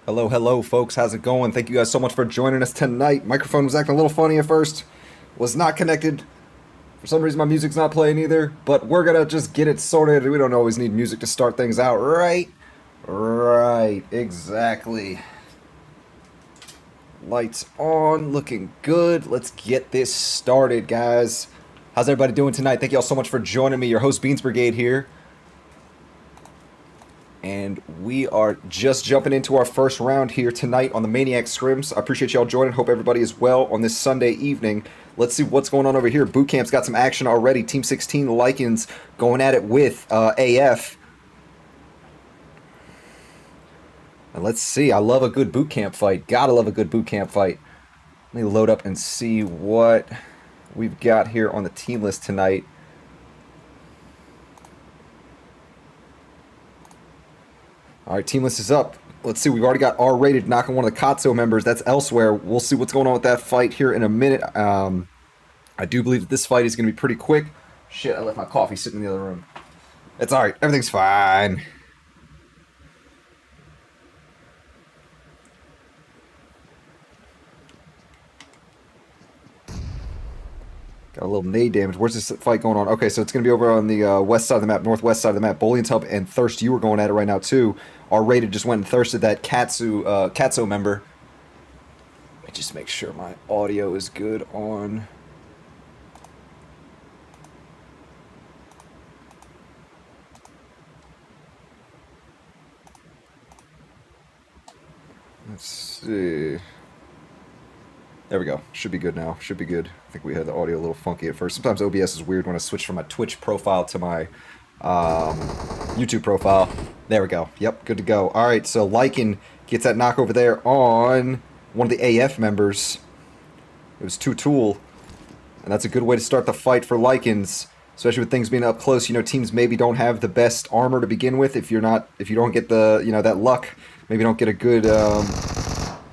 Hello, hello, folks. How's it going? Thank you guys so much for joining us tonight. Microphone was acting a little funny at first. Was not connected. For some reason, my music's not playing either. But we're gonna just get it sorted. We don't always need music to start things out, right? Right, exactly. Lights on, looking good. Let's get this started, guys. How's everybody doing tonight? Thank you all so much for joining me. Your host, Beans Brigade, here. And we are just jumping into our first round here tonight on the Maniac Scrims. I appreciate y'all joining. Hope everybody is well on this Sunday evening. Let's see what's going on over here. Boot Camp's got some action already. Team 16 Lycans going at it with AF. And let's see. I love a good boot camp fight. Gotta love a good boot camp fight. Let me load up and see what we've got here on the team list tonight. All right, team list is up. Let's see. We've already got R-rated knocking one of the Katso members. That's elsewhere. We'll see what's going on with that fight here in a minute. I do believe that this fight is going to be pretty quick. Shit, I left my coffee sitting in the other room. It's all right. Everything's fine. Got a little nade damage. Where's this fight going on? Okay, so it's going to be over on the west side of the map, northwest side of the map. Bullion's Hub and Thirst, you were going at it right now, too. R-rated just went and thirsted that Katso member. Let me just make sure my audio is good on. Let's see. There we go. Should be good now. Should be good. I think we had the audio a little funky at first. Sometimes OBS is weird when I switch from my Twitch profile to my YouTube profile. There we go. Yep, good to go. All right, so Lycan gets that knock over there on one of the AF members. It was Tool, and that's a good way to start the fight for Lycans, especially with things being up close. You know, teams maybe don't have the best armor to begin with. If you don't get the that luck, maybe don't get a good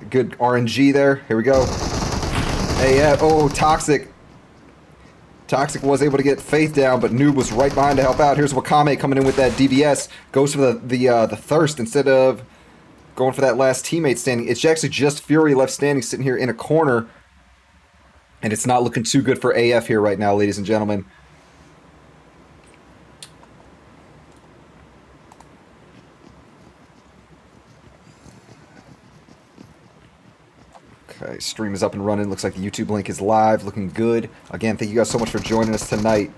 good RNG there. Here we go. AF. Oh, Toxic. Toxic was able to get Faith down, but Noob was right behind to help out. Here's Wakame coming in with that DBS. Goes for the Thirst instead of going for that last teammate standing. It's actually just Fury left standing, sitting here in a corner. And it's not looking too good for AF here right now, ladies and gentlemen. Okay, stream is up and running. Looks like the YouTube link is live. Looking good. Again, thank you guys so much for joining us tonight.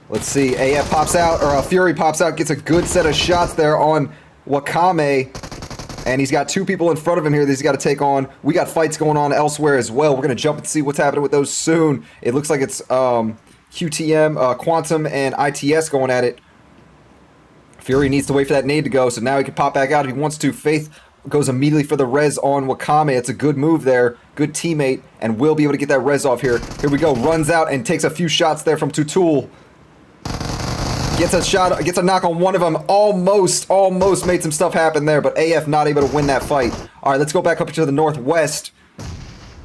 Let's see. AF pops out, or Fury pops out, gets a good set of shots there on Wakame. And he's got two people in front of him here that he's got to take on. We got fights going on elsewhere as well. We're going to jump and see what's happening with those soon. It looks like it's QTM, Quantum, and ITS going at it. Fury needs to wait for that nade to go, so now he can pop back out if he wants to. Faith goes immediately for the res on Wakame. It's a good move there. Good teammate, and will be able to get that res off here. Here we go. Runs out and takes a few shots there from Tool. Gets a shot, gets a knock on one of them. Almost made some stuff happen there, but AF not able to win that fight. All right, let's go back up to the northwest.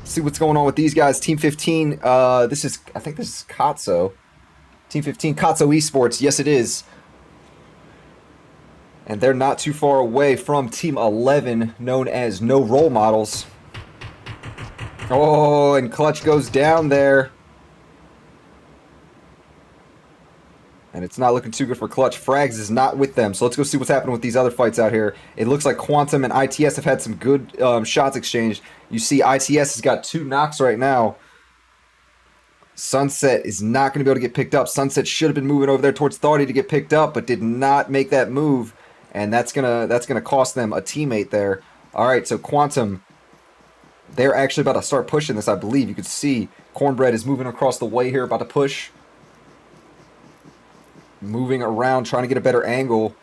See what's going on with these guys. Team 15, I think this is Katso. Team 15, Katso Esports. Yes, it is. And they're not too far away from Team 11, known as No Role Models. Oh, and Clutch goes down there. And it's not looking too good for Clutch. Frags is not with them. So let's go see what's happening with these other fights out here. It looks like Quantum and ITS have had some good shots exchanged. You see ITS has got 2 knocks right now. Sunset is not going to be able to get picked up. Sunset should have been moving over there towards Thoughty to get picked up, but did not make that move. And that's gonna cost them a teammate there. All right, so Quantum, they're actually about to start pushing this, I believe. You can see Cornbread is moving across the way here, about to push. Moving around, trying to get a better angle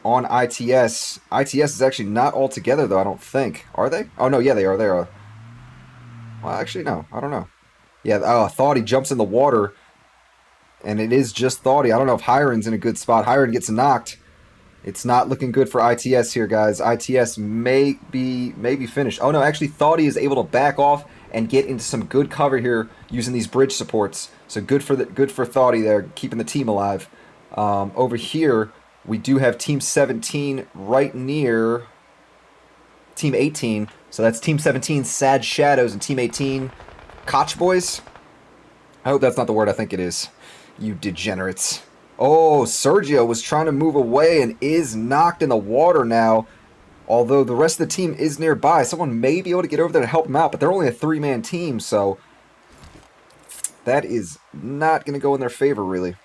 on ITS. ITS is actually not all together, though, I don't think. Are they? Oh, no, yeah, they are. They are. Well, actually, no. I don't know. Yeah, Thoughty jumps in the water, and it is just Thoughty. I don't know if Hiron's in a good spot. Hiron gets knocked. It's not looking good for ITS here, guys. ITS may be finished. Oh, no, actually, Thoughty is able to back off and get into some good cover here using these bridge supports. So good for Thoughty there, keeping the team alive. Over here, we do have Team 17 right near Team 18. So that's Team 17, Sad Shadows, and Team 18, Koch Boys. I hope that's not the word I think it is. You degenerates. Oh, Sergio was trying to move away and is knocked in the water now. Although the rest of the team is nearby. Someone may be able to get over there to help him out, but they're only a 3-man team, so that is not going to go in their favor, really.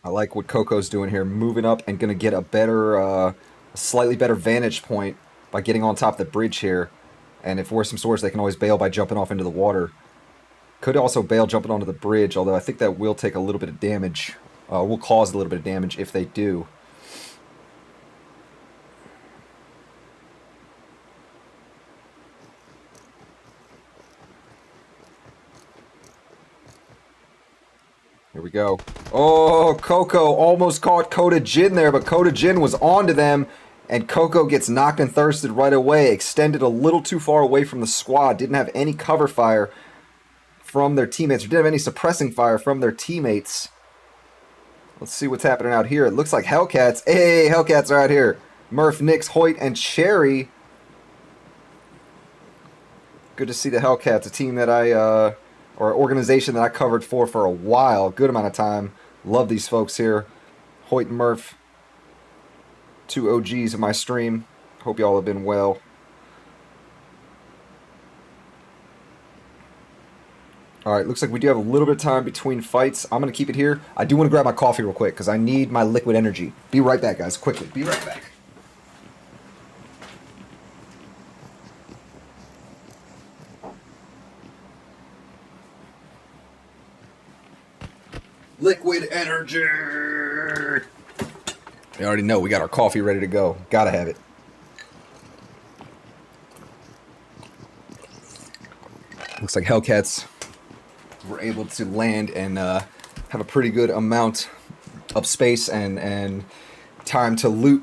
I like what Coco's doing here, moving up and going to get a better, a slightly better vantage point by getting on top of the bridge here. And if worse some swords, they can always bail by jumping off into the water. Could also bail jumping onto the bridge, although I think that will take a little bit of damage. Will cause a little bit of damage if they do. Here we go. Oh, Coco almost caught Kota Jin there, but Kota Jin was onto them, and Coco gets knocked and thirsted right away. Extended a little too far away from the squad. Didn't have any cover fire from their teammates, or didn't have any suppressing fire from their teammates. Let's see what's happening out here. It looks like Hellcats. Hey, Hellcats are out here. Murph, Nix, Hoyt, and Cherry. Good to see the Hellcats, a team that or organization that I covered for a while. Good amount of time. Love these folks here. Hoyt and Murph, 2 OGs of my stream. Hope y'all have been well. Alright, looks like we do have a little bit of time between fights. I'm going to keep it here. I do want to grab my coffee real quick because I need my liquid energy. Be right back, guys. Quickly. Be right back. Liquid energy! You already know, we got our coffee ready to go. Gotta have it. Looks like Hellcats were able to land and have a pretty good amount of space and time to loot.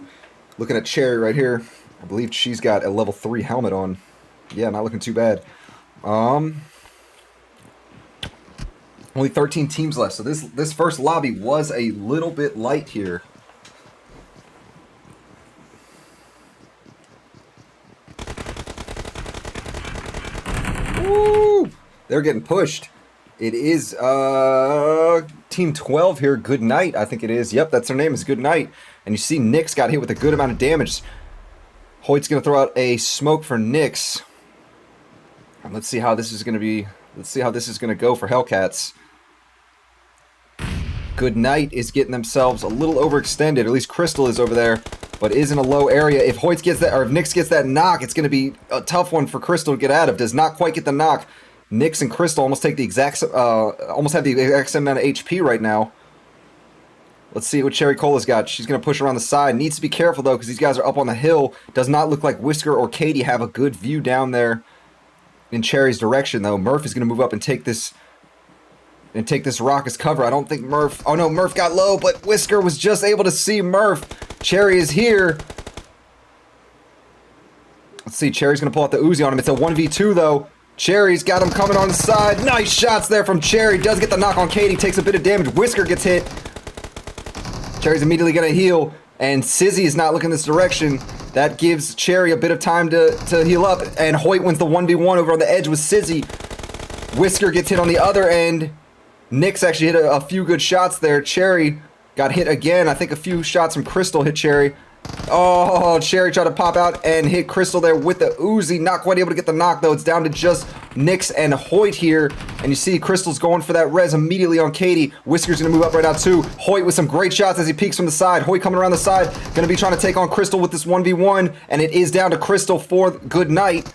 Looking at Cherry right here. I believe she's got a level 3 helmet on. Yeah, not looking too bad. Only 13 teams left, so this first lobby was a little bit light here. Woo! They're getting pushed. It is Team 12 here, Good Night, I think it is. Yep, that's their name, is Good Night. And you see Nix got hit with a good amount of damage. Hoyt's going to throw out a smoke for Nix. And let's see how this is going to be. Let's see how this is going to go for Hellcats. Good Night is getting themselves a little overextended. At least Crystal is over there, but is in a low area. If Hoyt gets that, or if Nix gets that knock, it's going to be a tough one for Crystal to get out of. Does not quite get the knock. Nix and Crystal almost take the exact, almost have the exact same amount of HP right now. Let's see what Cherry Cola's got. She's going to push around the side. Needs to be careful though, because these guys are up on the hill. Does not look like Whisker or Katie have a good view down there in Cherry's direction though. Murph is going to move up and take this rock as cover. I don't think Murph... Oh no, Murph got low, but Whisker was just able to see Murph. Cherry is here. Let's see, Cherry's going to pull out the Uzi on him. It's a 1v2 though. Cherry's got him coming on the side. Nice shots there from Cherry. Does get the knock on Katie. Takes a bit of damage. Whisker gets hit. Cherry's immediately going to heal. And Sizzy is not looking this direction. That gives Cherry a bit of time to heal up. And Hoyt wins the 1v1 over on the edge with Sizzy. Whisker gets hit on the other end. Nix actually hit a few good shots there. Cherry got hit again. I think a few shots from Crystal hit Cherry. Oh, Cherry tried to pop out and hit Crystal there with the Uzi. Not quite able to get the knock, though. It's down to just Nix and Hoyt here. And you see Crystal's going for that res immediately on Katie. Whisker's going to move up right now, too. Hoyt with some great shots as he peeks from the side. Hoyt coming around the side. Going to be trying to take on Crystal with this 1v1. And it is down to Crystal for Good Night.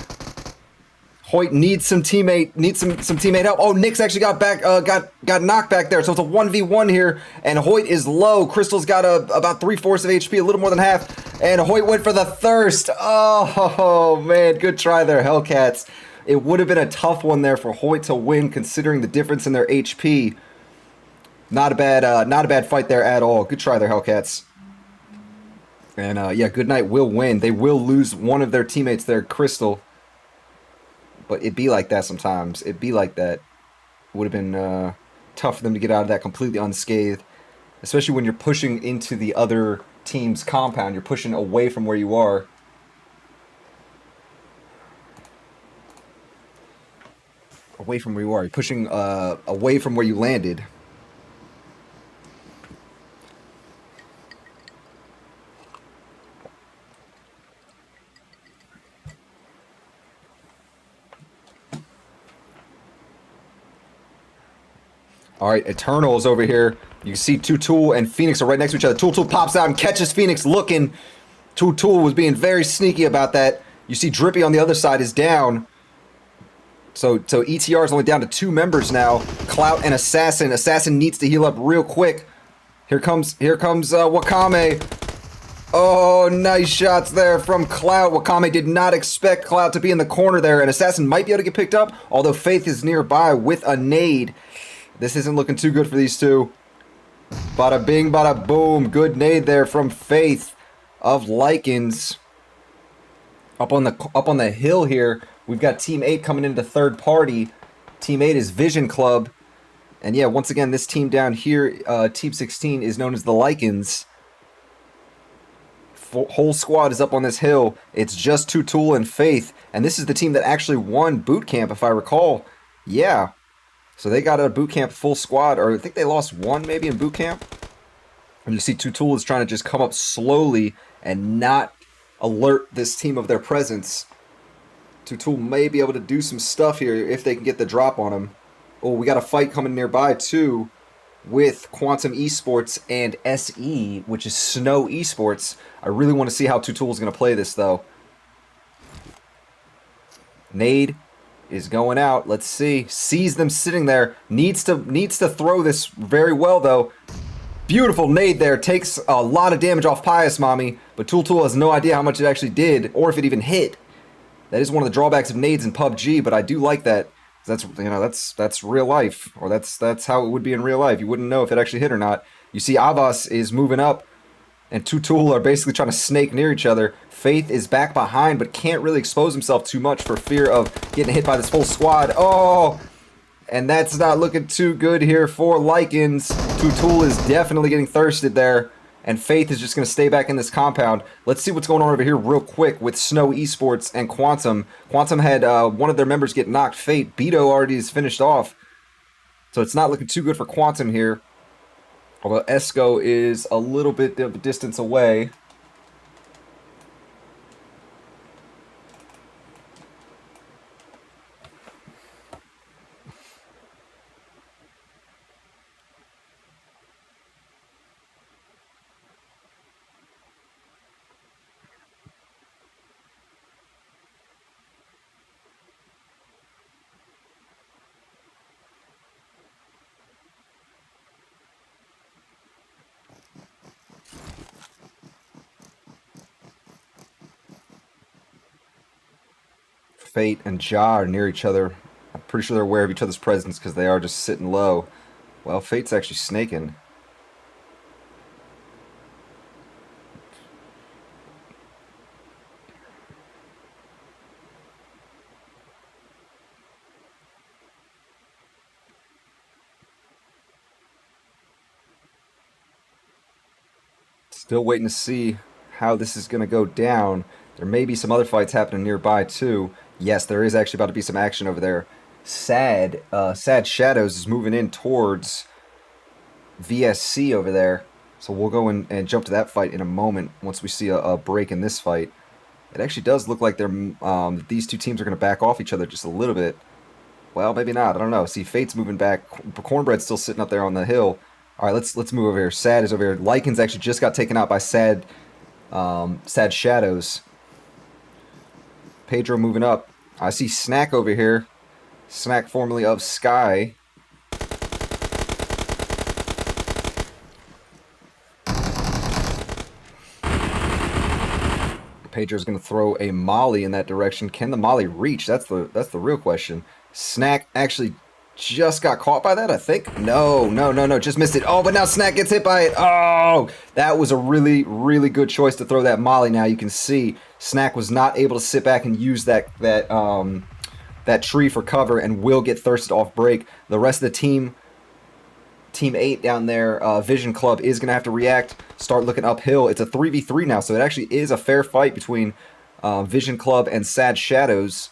Hoyt needs some teammate help. Oh, Nick's actually got back, got knocked back there. So it's a 1v1 here, and Hoyt is low. Crystal's got about 3/4 of HP, a little more than half, and Hoyt went for the thirst. Oh man, good try there, Hellcats. It would have been a tough one there for Hoyt to win, considering the difference in their HP. Not a bad fight there at all. Good try there, Hellcats. And yeah, Good Night will win. They will lose one of their teammates there, Crystal. But it be like that sometimes. It be like that. It would have been tough for them to get out of that completely unscathed. Especially when you're pushing into the other team's compound. You're pushing away from where you are. Away from where you are. You're pushing away from where you landed. All right, Eternal is over here. You can see Tutul and Phoenix are right next to each other. Tutul pops out and catches Phoenix looking. Tutul was being very sneaky about that. You see Drippy on the other side is down. So ETR is only down to 2 members now. Clout and Assassin. Assassin needs to heal up real quick. Here comes Wakame. Oh, nice shots there from Clout. Wakame did not expect Clout to be in the corner there, and Assassin might be able to get picked up, although Faith is nearby with a nade. This isn't looking too good for these two. Bada bing, bada boom. Good nade there from Faith of Lycans. Up on the hill here, we've got Team 8 coming into third party. Team 8 is Vision Club. And yeah, once again, this team down here, Team 16, is known as the Lycans. Whole squad is up on this hill. It's just Tutul and Faith. And this is the team that actually won boot camp, if I recall. Yeah. So they got a boot camp full squad, or I think they lost one maybe in boot camp. And you see Tutul is trying to just come up slowly and not alert this team of their presence. Tutul may be able to do some stuff here if they can get the drop on him. Oh, we got a fight coming nearby too with Quantum Esports and SE, which is Snow Esports. I really want to see how Tutul is going to play this though. Nade is going out. Let's see. Sees them sitting there. Needs to throw this very well though. Beautiful nade there. Takes a lot of damage off Pious Mommy, but Tutul has no idea how much it actually did or if it even hit. That is one of the drawbacks of nades in PUBG, but I do like that. That's, you know, that's real life, or that's how it would be in real life. You wouldn't know if it actually hit or not. You see Avas is moving up, and Tutul are basically trying to snake near each other. Faith is back behind, but can't really expose himself too much for fear of getting hit by this full squad. Oh, and that's not looking too good here for Lycans. Tutul is definitely getting thirsted there, and Faith is just going to stay back in this compound. Let's see what's going on over here real quick with Snow Esports and Quantum. Quantum had one of their members get knocked. Fate. Beto already is finished off, so it's not looking too good for Quantum here. Although Esco is a little bit of a distance away. Fate and Ja are near each other. I'm pretty sure they're aware of each other's presence because they are just sitting low. Well, Fate's actually snaking. Still waiting to see how this is going to go down. There may be some other fights happening nearby too. Yes, there is actually about to be some action over there. Sad Shadows is moving in towards VSC over there. So we'll go and jump to that fight in a moment once we see a break in this fight. It actually does look like these two teams are going to back off each other just a little bit. Well, maybe not. I don't know. See, Fate's moving back. Cornbread's still sitting up there on the hill. All right, let's move over here. Sad is over here. Lycans actually just got taken out by Sad Shadows. Pedro moving up. I see Snack over here. Snack formerly of Sky. Pedro's going to throw a molly in that direction. Can the molly reach? That's the real question. Snack actually just got caught by that, I think. No. Just missed it. Oh, but now Snack gets hit by it. Oh, that was a really, really good choice to throw that molly. Now you can see Snack was not able to sit back and use that tree for cover and will get thirsted off break. The rest of the team, Team 8 down there, Vision Club, is going to have to react, start looking uphill. It's a 3v3 now, so it actually is a fair fight between Vision Club and Sad Shadows.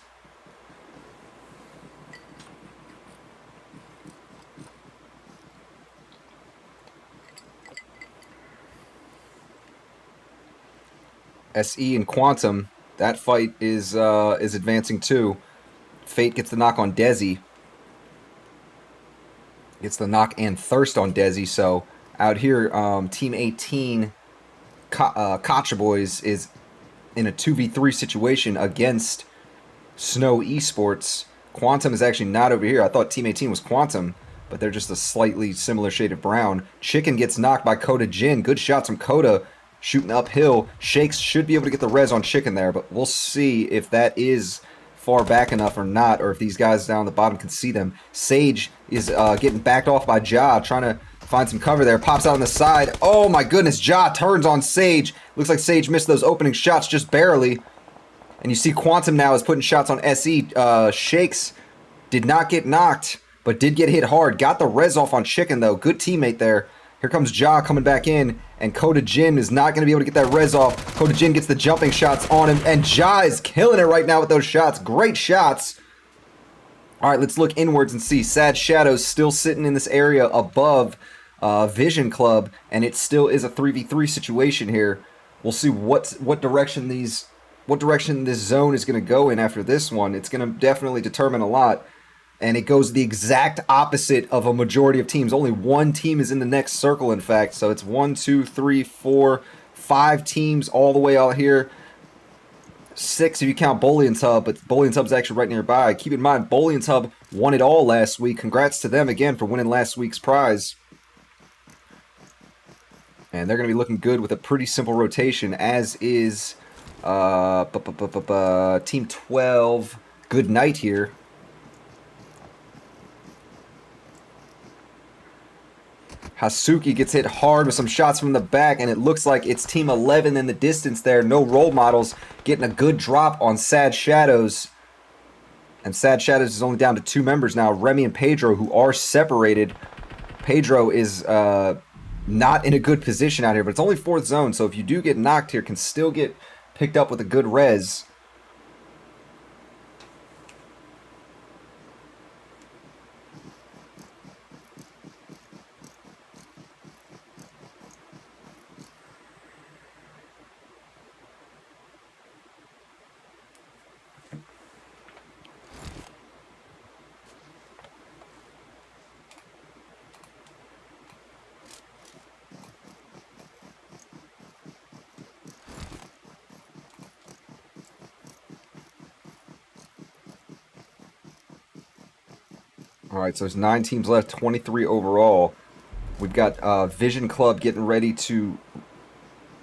SE and Quantum, that fight is advancing too. Fate gets the knock on Desi. Gets the knock and thirst on Desi. So out here, Team 18, Kacha Boys, is in a 2v3 situation against Snow Esports. Quantum is actually not over here. I thought Team 18 was Quantum, but they're just a slightly similar shade of brown. Chicken gets knocked by Coda Jin. Good shots from Coda, shooting uphill. Shakes should be able to get the res on Chicken there, but we'll see if that is far back enough or not, or if these guys down the bottom can see them. Sage is getting backed off by Ja, trying to find some cover there. Pops out on the side. Oh my goodness, Ja turns on Sage. Looks like Sage missed those opening shots just barely. And you see Quantum now is putting shots on SE. Shakes did not get knocked, but did get hit hard. Got the res off on Chicken, though. Good teammate there. Here comes Ja coming back in, and Coda Jin is not going to be able to get that res off. Coda Jin gets the jumping shots on him, and Ja is killing it right now with those shots. Great shots. All right, let's look inwards and see. Sad Shadows still sitting in this area above Vision Club, and it still is a 3v3 situation here. We'll see what direction this zone is going to go in after this one. It's going to definitely determine a lot. And it goes the exact opposite of a majority of teams. Only one team is in the next circle, in fact. So it's 1, 2, 3, 4, 5 teams all the way out here. 6 if you count Bolian's Hub, but Bolian's Hub's actually right nearby. Keep in mind, Bolian's Hub won it all last week. Congrats to them again for winning last week's prize. And they're going to be looking good with a pretty simple rotation, as is Team 12. Good night here. Hasuki gets hit hard with some shots from the back, and it looks like it's Team 11 in the distance there. No role models getting a good drop on Sad Shadows. And Sad Shadows is only down to 2 members now, Remy and Pedro, who are separated. Pedro is not in a good position out here, but it's only 4th zone, so if you do get knocked here, can still get picked up with a good res. All right, so there's 9 teams left, 23 overall. We've got Vision Club getting ready to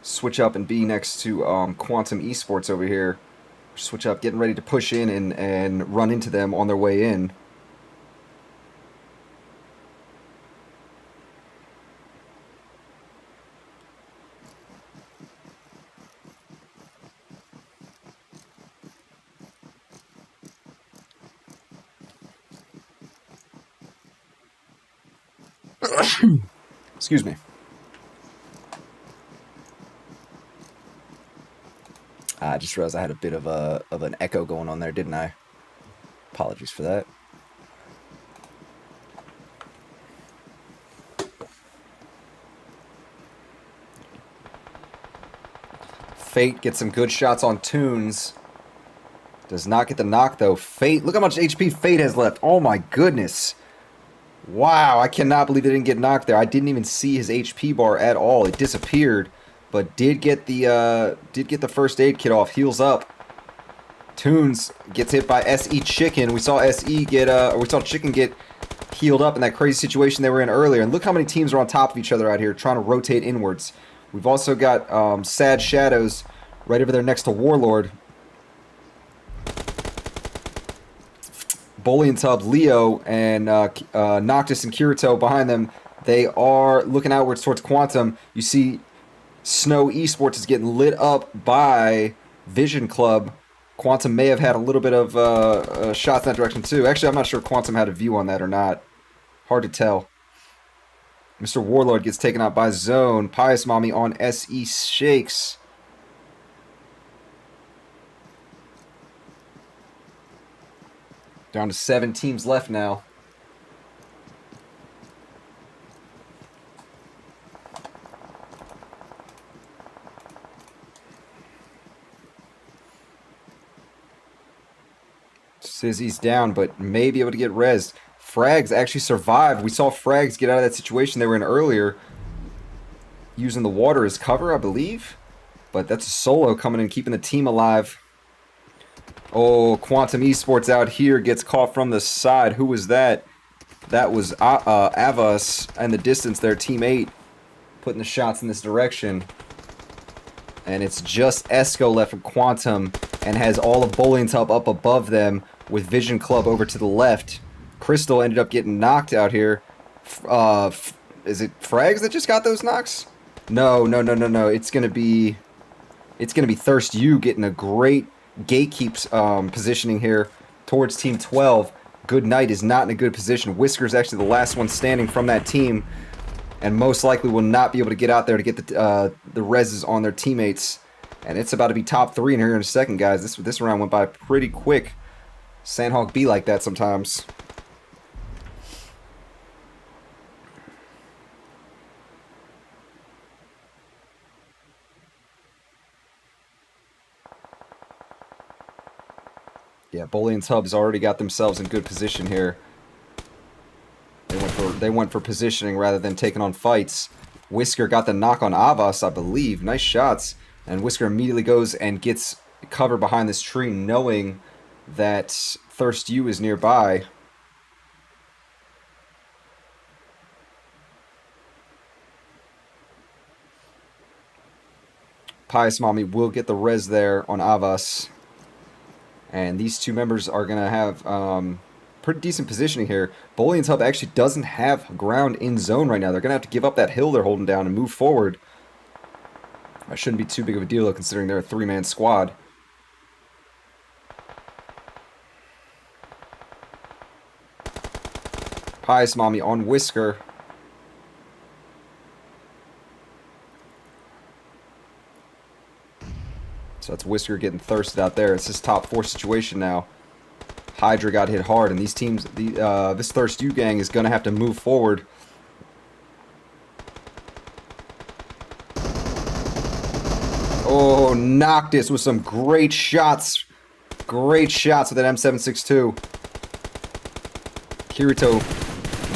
switch up and be next to Quantum Esports over here. Switch up, getting ready to push in and run into them on their way in. Excuse me. I just realized I had a bit of an echo going on there, didn't I? Apologies for that. Fate gets some good shots on Tunes. Does not get the knock, though. Fate, look how much HP Fate has left. Oh, my goodness. Wow, I cannot believe it didn't get knocked there. I didn't even see his HP bar at all. It disappeared, but did get the first aid kit off. Heals up. Toons gets hit by SE Chicken. We saw SE get, or we saw Chicken get healed up in that crazy situation they were in earlier. And look how many teams are on top of each other out here trying to rotate inwards. We've also got Sad Shadows right over there next to Warlord. Bully and Tub, Leo, and Noctis and Kirito behind them. They are looking outwards towards Quantum. You see Snow Esports is getting lit up by Vision Club. Quantum may have had a little bit of shots in that direction too. Actually, I'm not sure Quantum had a view on that or not. Hard to tell. Mr. Warlord gets taken out by Zone. Pious Mommy on SE Shakes. Down to 7 teams left now. Sizzy's down, but may be able to get rezzed. Frags actually survived. We saw Frags get out of that situation they were in earlier, using the water as cover, I believe. But that's a solo coming in, keeping the team alive. Oh, Quantum Esports out here gets caught from the side. Who was that? That was Avas in the distance there, Team 8, putting the shots in this direction. And it's just Esco left from Quantum, and has all of Bowling Tub up above them with Vision Club over to the left. Crystal ended up getting knocked out here. Is it Frags that just got those knocks? No. It's gonna be Thirst U getting a great gatekeep positioning here towards Team 12. Good Night is not in a good position. Whisker's actually the last one standing from that team, and most likely will not be able to get out there to get the reses on their teammates. And it's about to be top 3 in here in a second, guys. This round went by pretty quick. Sandhawk be like that sometimes. Yeah, Bully and Tubbs already got themselves in good position here. They went for positioning rather than taking on fights. Whisker got the knock on Avas, I believe. Nice shots. And Whisker immediately goes and gets cover behind this tree, knowing that Thirst U is nearby. Pious Mommy will get the res there on Avas. And these two members are going to have pretty decent positioning here. Bolian's Hub actually doesn't have ground in zone right now. They're going to have to give up that hill they're holding down and move forward. That shouldn't be too big of a deal, though, considering they're a 3-man squad. Pious Mommy on Whisker. So that's Whisker getting thirsted out there. It's his top 4 situation now. Hydra got hit hard, and these teams, this Thirst U gang is going to have to move forward. Oh, Noctis with some great shots. Great shots with that M762. Kirito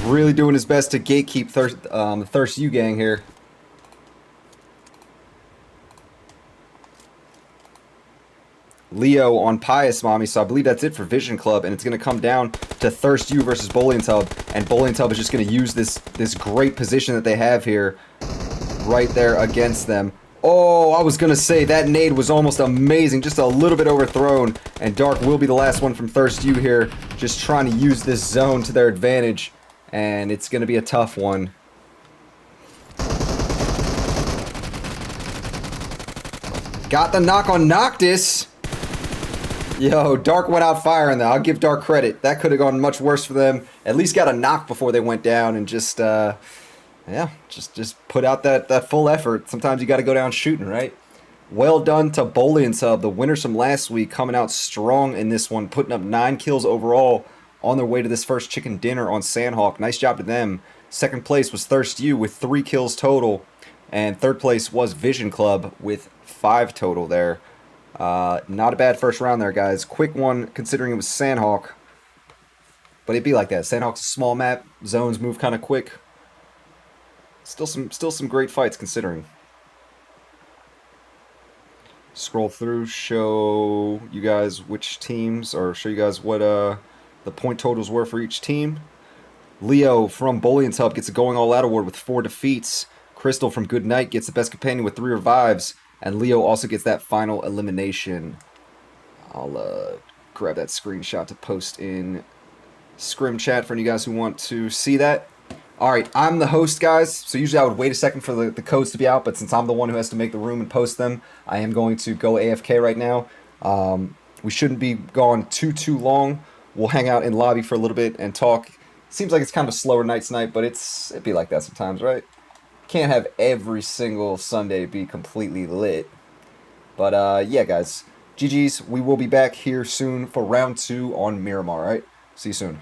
really doing his best to gatekeep the Thirst U gang here. Leo on Pious Mommy, so I believe that's it for Vision Club, and it's going to come down to Thirst U versus Bowling Tub, and Bowling Tub is just going to use this great position that they have here right there against them. Oh, I was going to say that nade was almost amazing, just a little bit overthrown, and Dark will be the last one from Thirst U here, just trying to use this zone to their advantage, and it's going to be a tough one. Got the knock on Noctis. Yo, Dark went out firing though. I'll give Dark credit. That could have gone much worse for them. At least got a knock before they went down and just, yeah, just put out that full effort. Sometimes you got to go down shooting, right? Well done to Boley and Sub, the winners from last week, coming out strong in this one, putting up 9 kills overall on their way to this first chicken dinner on Sandhawk. Nice job to them. Second place was Thirst U with 3 kills total, and third place was Vision Club with 5 total there. Not a bad first round there, guys. Quick one, considering it was Sandhawk. But it'd be like that. Sandhawk's a small map. Zones move kind of quick. Still some great fights, considering. scroll through, show you guys which teams, or show you guys what the point totals were for each team. Leo from Bolian's Hub gets a Going All Out award with 4 defeats. Crystal from Good Night gets the Best Companion with 3 revives. And Leo also gets that final elimination. I'll grab that screenshot to post in Scrim chat for you guys who want to see that. Alright, I'm the host, guys, so usually I would wait a second for the codes to be out, but since I'm the one who has to make the room and post them, I am going to go AFK right now. We shouldn't be gone too long. We'll hang out in lobby for a little bit and talk. Seems like it's kind of a slower night tonight, but it'd be like that sometimes, right? Can't have every single Sunday be completely lit. But yeah, guys, GG's. We will be back here soon for round 2 on Miramar, right? See you soon.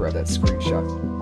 grab that screenshot.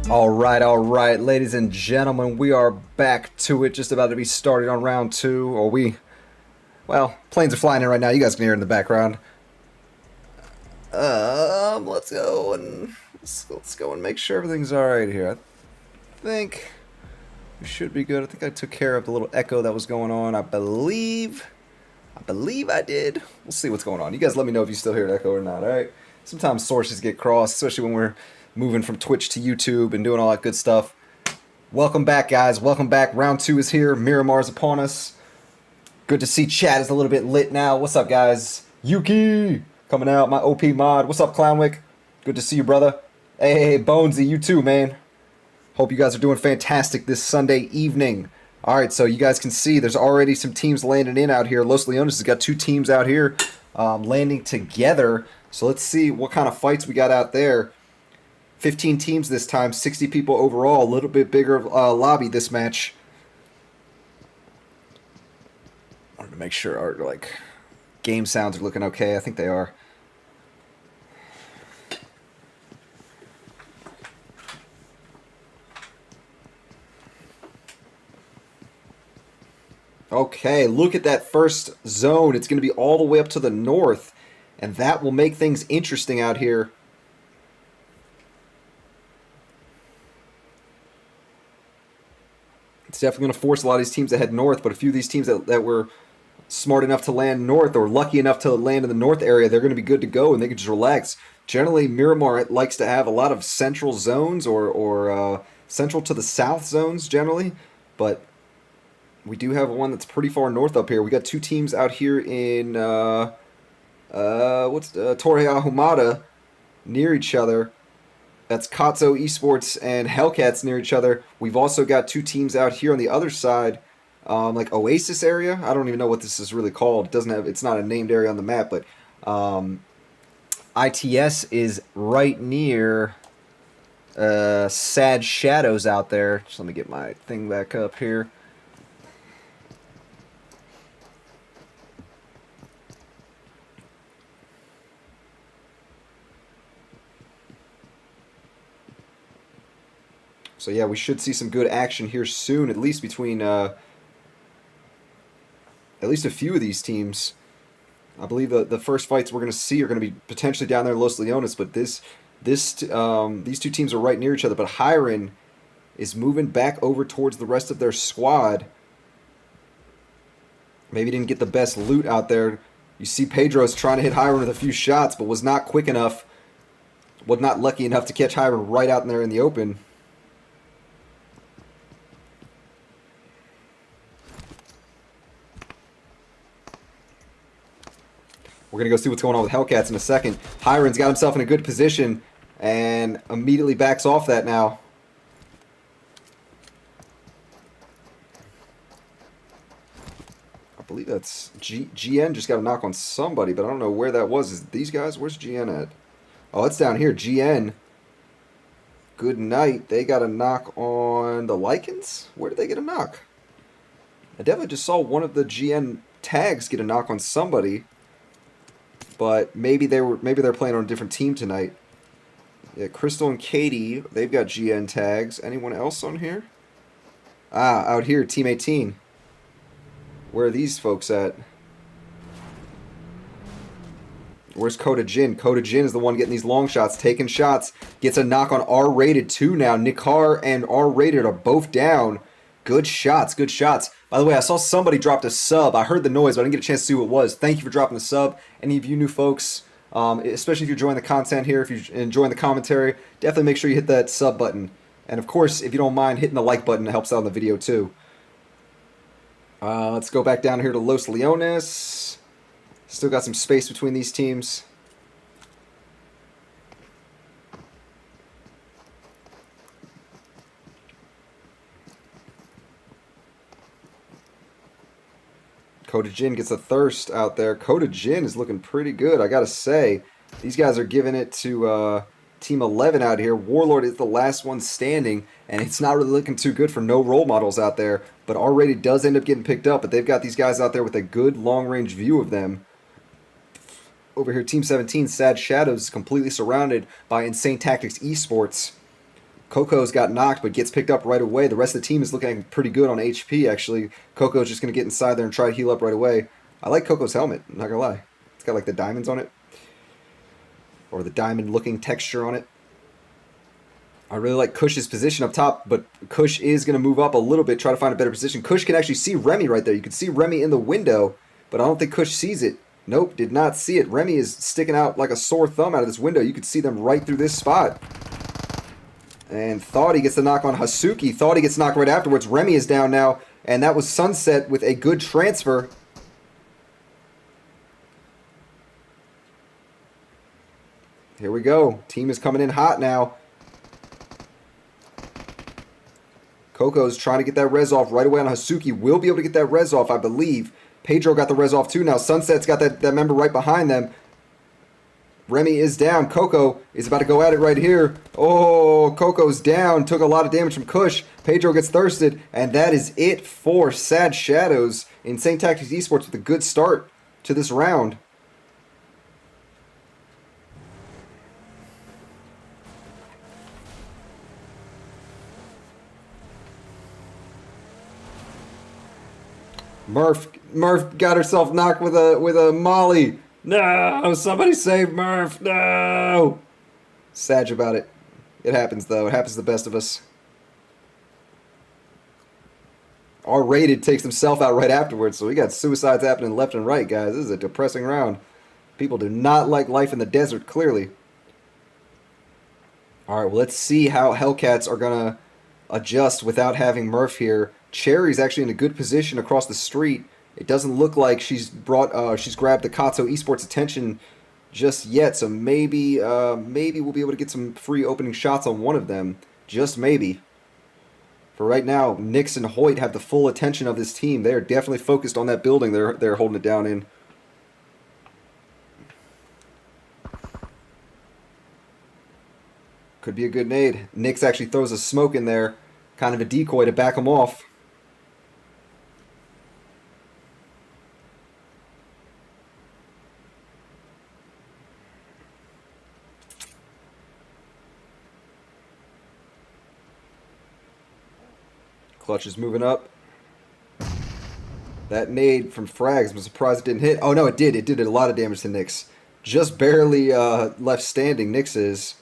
All right, ladies and gentlemen, we are back to it. Just about to be started on round two. Well, planes are flying in right now. You guys can hear it in the background. Let's go and make sure everything's all right here. I think we should be good. I think I took care of the little echo that was going on. I believe I did. We'll see what's going on. You guys let me know if you still hear an echo or not, all right? Sometimes sources get crossed, especially when we're moving from Twitch to YouTube and doing all that good stuff. Welcome back, guys. Welcome back. Round two is here. Miramar's upon us. Good to see chat is a little bit lit now. What's up, guys? Yuki coming out. My OP mod. What's up, Clownwick? Good to see you, brother. Hey, Bonesy, you too, man. Hope you guys are doing fantastic this Sunday evening. All right, so you guys can see there's already some teams landing in out here. Los Leones has got two teams out here landing together. So let's see what kind of fights we got out there. 15 teams this time, 60 people overall. A little bit bigger lobby this match. Wanted to make sure our game sounds are looking okay. I think they are. Okay, look at that first zone. It's going to be all the way up to the north, and that will make things interesting out here. It's definitely going to force a lot of these teams to head north, but a few of these teams that were smart enough to land north or lucky enough to land in the north area, they're going to be good to go and they can just relax. Generally, Miramar likes to have a lot of central zones or central to the south zones generally, but we do have one that's pretty far north up here. We got two teams out here in Torre Ahumada near each other. That's Katso Esports and Hellcats near each other. We've also got two teams out here on the other side, like Oasis area. I don't even know what this is really called. It's not a named area on the map, but ITS is right near Sad Shadows out there. Just let me get my thing back up here. So yeah, we should see some good action here soon, at least between at least a few of these teams. I believe the first fights we're going to see are going to be potentially down there in Los Leones, but these two teams are right near each other. But Hiron is moving back over towards the rest of their squad. Maybe didn't get the best loot out there. You see Pedro's trying to hit Hiron with a few shots, but was not quick enough. Was not lucky enough to catch Hiron right out there in the open. We're going to go see what's going on with Hellcats in a second. Hiron's got himself in a good position and immediately backs off that now. I believe that's GN just got a knock on somebody, but I don't know where that was. Is it these guys? Where's GN at? Oh, it's down here. GN. Good night. They got a knock on the Lycans? Where did they get a knock? I definitely just saw one of the GN tags get a knock on somebody. But maybe they're playing on a different team tonight. Yeah, Crystal and Katie, they've got GN tags. Anyone else on here? Out here, Team 18. Where are these folks at? Where's Coda Jin? Coda Jin is the one getting these long shots, taking shots. Gets a knock on R-Rated too now. Nikar and R-Rated are both down. Good shots, good shots. By the way, I saw somebody dropped a sub. I heard the noise, but I didn't get a chance to see who it was. Thank you for dropping the sub. Any of you new folks, especially if you're enjoying the content here, if you're enjoying the commentary, definitely make sure you hit that sub button. And of course, if you don't mind, hitting the like button, it helps out on the video too. Let's go back down here to Los Leones. Still got some space between these teams. Coda Jin gets a thirst out there. Coda Jin is looking pretty good, I gotta say. These guys are giving it to Team 11 out here. Warlord is the last one standing, and it's not really looking too good for no role models out there. But R-Rated does end up getting picked up, but they've got these guys out there with a good long-range view of them. Over here, Team 17, Sad Shadows, completely surrounded by Insane Tactics Esports. Coco's got knocked, but gets picked up right away. The rest of the team is looking pretty good on HP, actually. Coco's just going to get inside there and try to heal up right away. I like Coco's helmet, I'm not going to lie. It's got like the diamonds on it. Or the diamond-looking texture on it. I really like Kush's position up top, but Kush is going to move up a little bit, try to find a better position. Kush can actually see Remy right there. You can see Remy in the window, but I don't think Kush sees it. Nope, did not see it. Remy is sticking out like a sore thumb out of this window. You could see them right through this spot. And thought he gets the knock on Hasuki. Thought he gets knocked right afterwards. Remy is down now, and that was Sunset with a good transfer. Here we go. Team is coming in hot now. Coco's trying to get that res off right away on Hasuki. Will be able to get that res off, I believe. Pedro got the res off too now. Sunset's got that member right behind them. Remy is down. Coco is about to go at it right here. Oh, Coco's down. Took a lot of damage from Kush. Pedro gets thirsted. And that is it for Sad Shadows. Insane Tactics Esports with a good start to this round. Murph got herself knocked with a molly. No, somebody save Murph. No. Sad about it. It happens though. It happens to the best of us. R-rated takes himself out right afterwards, so we got suicides happening left and right, guys. This is a depressing round. People do not like life in the desert, clearly. All right, well, let's see how Hellcats are gonna adjust without having Murph here. Cherry's actually in a good position across the street. It doesn't look like she's grabbed the Katso Esports attention just yet, so maybe we'll be able to get some free opening shots on one of them. Just maybe. For right now, Nyx and Hoyt have the full attention of this team. They are definitely focused on that building they're holding it down in. Could be a good nade. Nyx actually throws a smoke in there, kind of a decoy to back him off. Clutch is moving up. That nade from Frags, I'm surprised it didn't hit. Oh no, it did. It did a lot of damage to Nyx. Just barely left standing, Nyx is.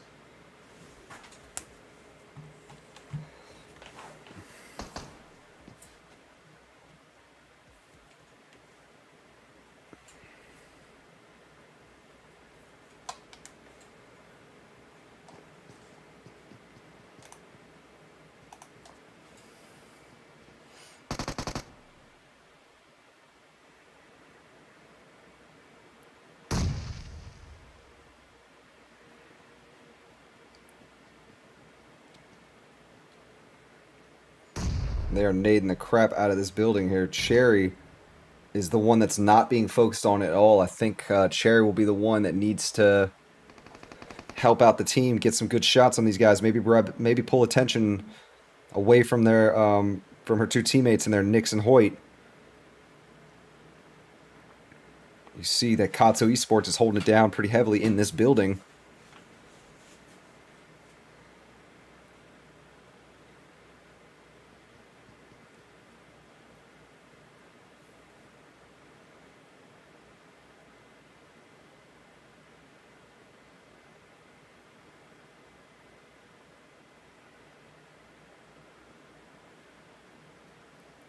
They are nading the crap out of this building here. Cherry is the one that's not being focused on at all. I think Cherry will be the one that needs to help out the team, get some good shots on these guys. Maybe pull attention away from their from her two teammates and their Nyx and Hoyt. You see that Katso Esports is holding it down pretty heavily in this building.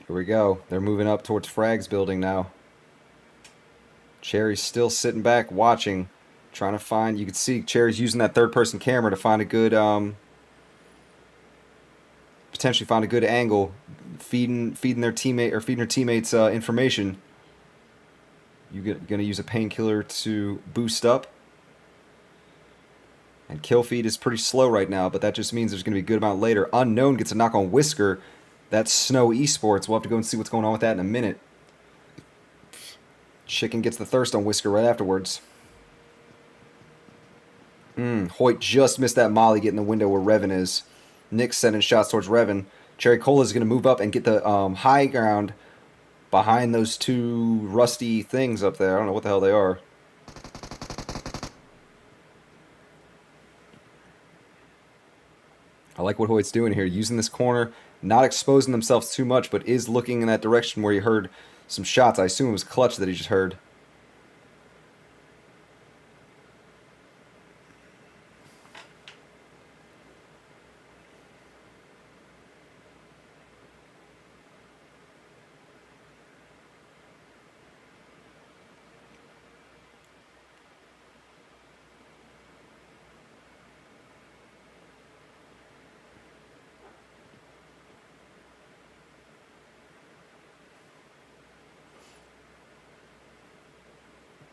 Here we go. They're moving up towards Frag's building now. Cherry's still sitting back watching, trying to find. You can see Cherry's using that third-person camera to find a good, potentially find a good angle, feeding their teammate or feeding her teammates information. You're gonna use a painkiller to boost up. And kill feed is pretty slow right now, but that just means there's gonna be a good amount later. Unknown gets a knock on Whisker. That's Snow Esports. We'll have to go and see what's going on with that in a minute. Chicken gets the thirst on Whisker right afterwards. Hoyt just missed that molly getting the window where Revan is. Nick's sending shots towards Revan. Cherry Cola is going to move up and get the high ground behind those two rusty things up there. I don't know what the hell they are. I like what Hoyt's doing here, using this corner, not exposing themselves too much, but is looking in that direction where he heard some shots. I assume it was Clutch that he just heard.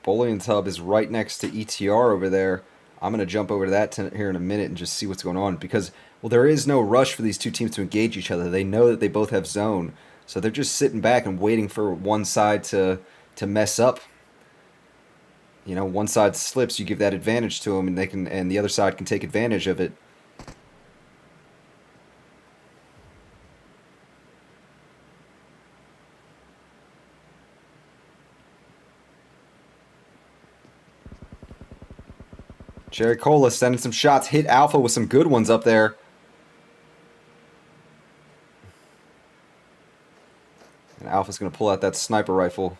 Bullion's hub is right next to ETR over there. I'm going to jump over to that here in a minute and just see what's going on because, well, there is no rush for these two teams to engage each other. They know that they both have zone, so they're just sitting back and waiting for one side to mess up. You know, one side slips, you give that advantage to them, and the other side can take advantage of it. Cherry Cola sending some shots. Hit Alpha with some good ones up there. And Alpha's going to pull out that sniper rifle.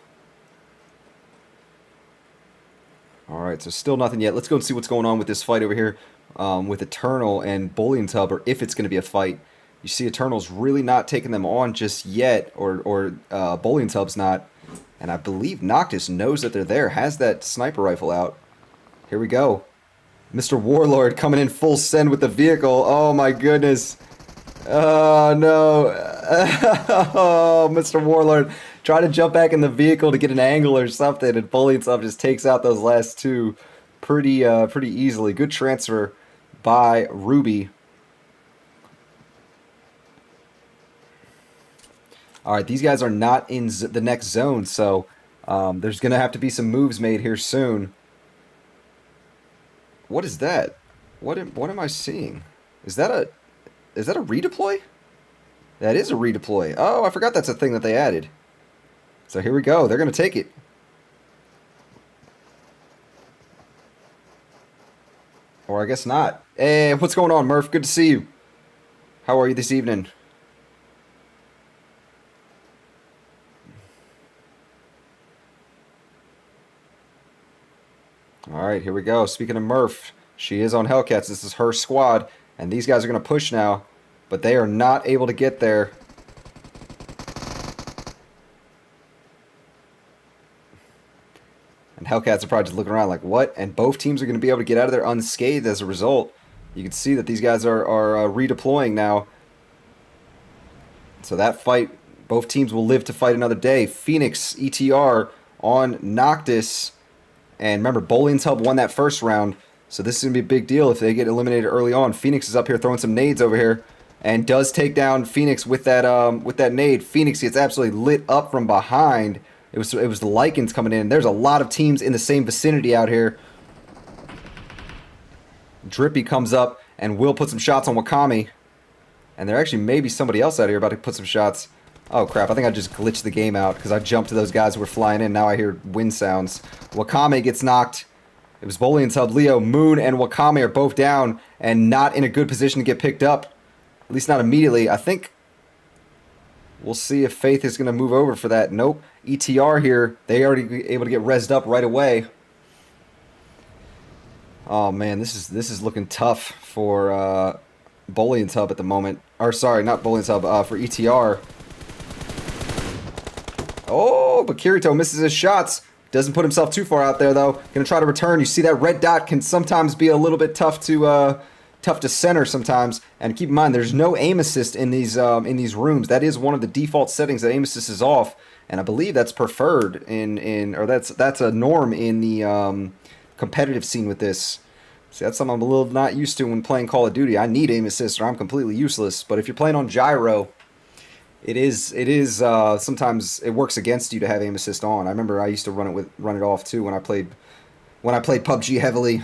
Alright, so still nothing yet. Let's go and see what's going on with this fight over here with Eternal and Bullion's hub, or if it's going to be a fight. You see Eternal's really not taking them on just yet, or Bullion's hub's not. And I believe Noctis knows that they're there, has that sniper rifle out. Here we go. Mr. Warlord coming in full send with the vehicle. Oh my goodness. Oh no. Oh, Mr. Warlord trying to jump back in the vehicle to get an angle or something, and Bullion's up just takes out those last two pretty easily. Good transfer by Ruby. Alright, these guys are not in the next zone, so there's going to have to be some moves made here soon. What is that? What am I seeing? Is that a redeploy? That is a redeploy. Oh, I forgot that's a thing that they added. So here we go. They're going to take it. Or I guess not. Hey, what's going on, Murph? Good to see you. How are you this evening? Alright, here we go. Speaking of Murph, she is on Hellcats. This is her squad. And these guys are going to push now. But they are not able to get there. And Hellcats are probably just looking around like, what? And both teams are going to be able to get out of there unscathed as a result. You can see that these guys are redeploying now. So that fight, both teams will live to fight another day. Phoenix, ETR on Noctis. And remember, Bullion's hub won that first round. So this is going to be a big deal if they get eliminated early on. Phoenix is up here throwing some nades over here. And does take down Phoenix with that nade. Phoenix gets absolutely lit up from behind. It was the Lycans coming in. There's a lot of teams in the same vicinity out here. Drippy comes up and will put some shots on Wakami. And there actually may be somebody else out here about to put some shots. Oh crap, I think I just glitched the game out because I jumped to those guys who were flying in. Now I hear wind sounds. Wakame gets knocked. It was Bullion's hub. Leo, Moon, and Wakame are both down and not in a good position to get picked up. At least not immediately. I think we'll see if Faith is going to move over for that. Nope. ETR here, they already able to get rezzed up right away. Oh man, this is looking tough for Bullion's hub at the moment. Or sorry, not Bullion's hub, for ETR. Oh, but Kirito misses his shots. Doesn't put himself too far out there though. Gonna try to return. You see that red dot can sometimes be a little bit tough to center sometimes. And keep in mind, there's no aim assist in these rooms. That is one of the default settings that aim assist is off, and I believe that's preferred or that's a norm in the competitive scene with this. See, that's something I'm a little not used to when playing Call of Duty. I need aim assist or I'm completely useless. But if you're playing on gyro, it is sometimes it works against you to have aim assist on. I remember I used to run it off too when I played PUBG heavily.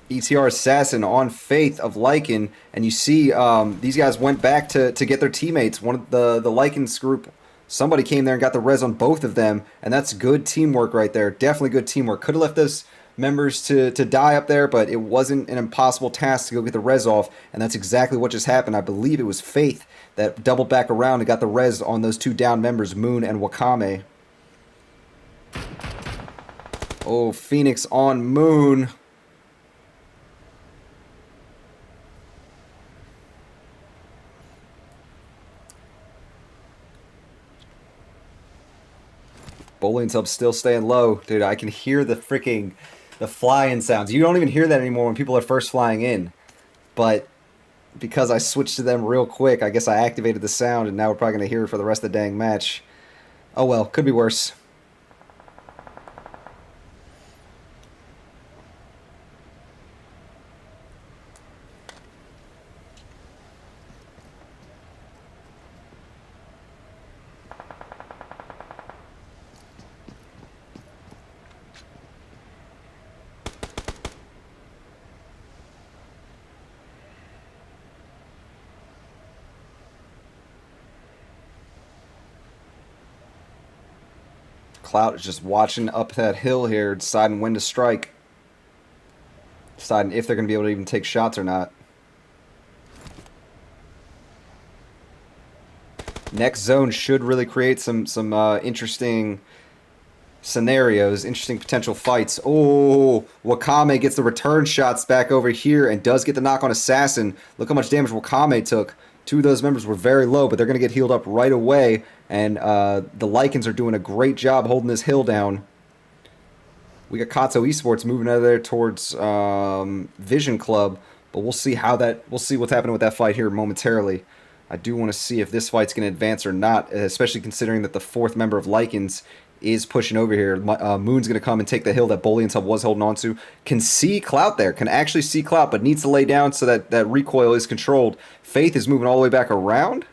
ETR Assassin on Faith of Lycan, and you see these guys went back to get their teammates. One of the Lycan's group, somebody came there and got the res on both of them, and that's good teamwork right there. Definitely good teamwork. Could have left this members to die up there, but it wasn't an impossible task to go get the res off, and that's exactly what just happened. I believe it was Faith that doubled back around and got the res on those 2 down members, Moon and Wakame. Oh, Phoenix on Moon. Bowling's up, still staying low. Dude, I can hear the flying sounds. You don't even hear that anymore when people are first flying in. But because I switched to them real quick, I guess I activated the sound, and now we're probably going to hear it for the rest of the dang match. Oh well, could be worse. Clout is just watching up that hill here, deciding when to strike. Deciding if they're going to be able to even take shots or not. Next zone should really create some interesting scenarios, interesting potential fights. Oh, Wakame gets the return shots back over here and does get the knock on Assassin. Look how much damage Wakame took. 2 of those members were very low, but they're going to get healed up right away. And the Lycans are doing a great job holding this hill down. We got Katso Esports moving out of there towards Vision Club, but we'll see what's happening with that fight here momentarily. I do want to see if this fight's going to advance or not, especially considering that the 4th member of Lycans is pushing over here. Moon's going to come and take the hill that Bolian's Hub was holding on to. Can see Clout there. Can actually see Clout, but needs to lay down so that recoil is controlled. Faith is moving all the way back around.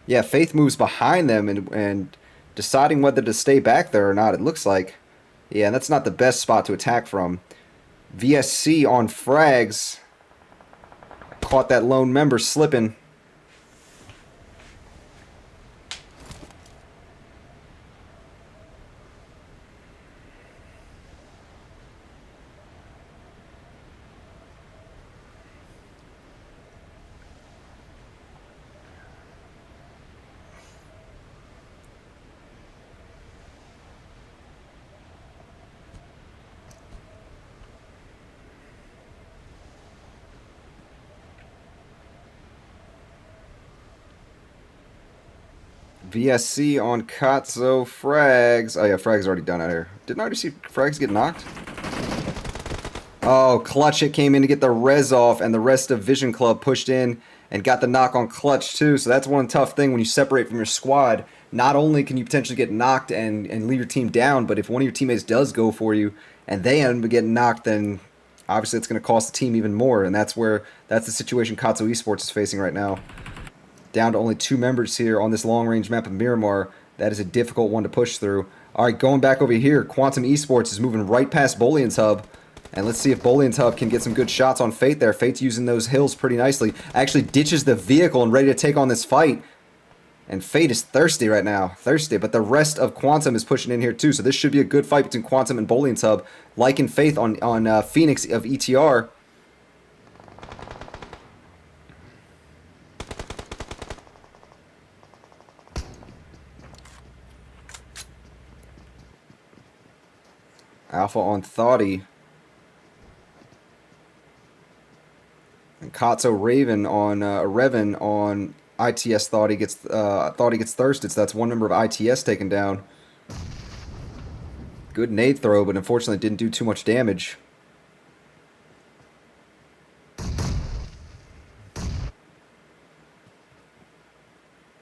Yeah, Faith moves behind them and deciding whether to stay back there or not, it looks like. Yeah, and that's not the best spot to attack from. VSC on frags. Caught that lone member slipping. VSC on Katso frags. Oh yeah, frags already done out here. Didn't I already see frags get knocked? Oh, Clutch it came in to get the res off, and the rest of Vision Club pushed in and got the knock on Clutch too. So that's one tough thing when you separate from your squad. Not only can you potentially get knocked and leave your team down, but if one of your teammates does go for you and they end up getting knocked, then obviously it's going to cost the team even more. And that's the situation Katso Esports is facing right now. Down to only 2 members here on this long-range map of Miramar. That is a difficult one to push through. All right, going back over here, Quantum Esports is moving right past Bolian's Hub. And let's see if Bolian's Hub can get some good shots on Fate there. Fate's using those hills pretty nicely. Actually ditches the vehicle and ready to take on this fight. And Fate is thirsty right now. Thirsty, but the rest of Quantum is pushing in here too. So this should be a good fight between Quantum and Bolian's Hub. Liking Faith on Phoenix of ETR. Alpha on Thoughty. And Katso Raven on Revan on ITS Thoughty gets thirsted, so that's 1 member of ITS taken down. Good nade throw, but unfortunately didn't do too much damage.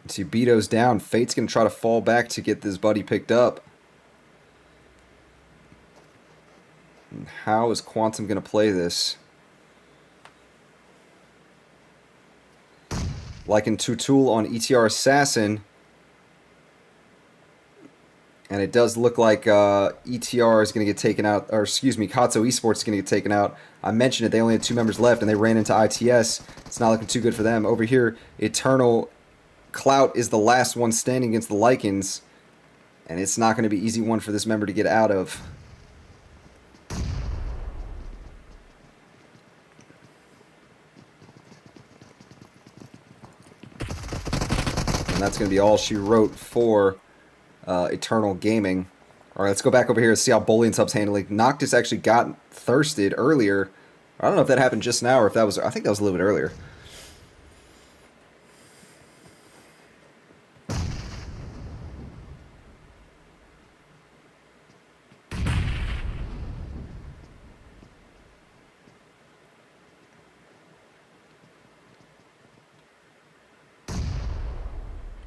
See Beto's down. Fate's gonna try to fall back to get this buddy picked up. And how is Quantum going to play this? Like in Tutul on ETR Assassin. And it does look like ETR is going to get taken out. Or excuse me, Katso Esports is going to get taken out. I mentioned it. They only had 2 members left and they ran into ITS. It's not looking too good for them. Over here, Eternal Clout is the last one standing against the Lycans. And it's not going to be an easy one for this member to get out of. that's going to be all she wrote for Eternal Gaming. All right, let's go back over here and see how Bowling Sub's handling. Noctis actually got thirsted earlier. I don't know if that happened just now or if that was... I think that was a little bit earlier.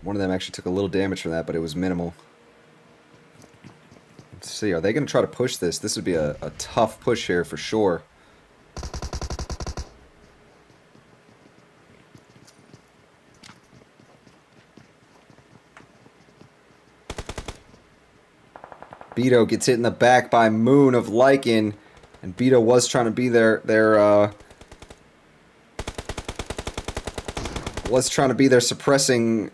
One of them actually took a little damage from that, but it was minimal. Let's see, are they going to try to push this? This would be a tough push here for sure. Beto gets hit in the back by Moon of Lycan, and Beto was trying to be their suppressing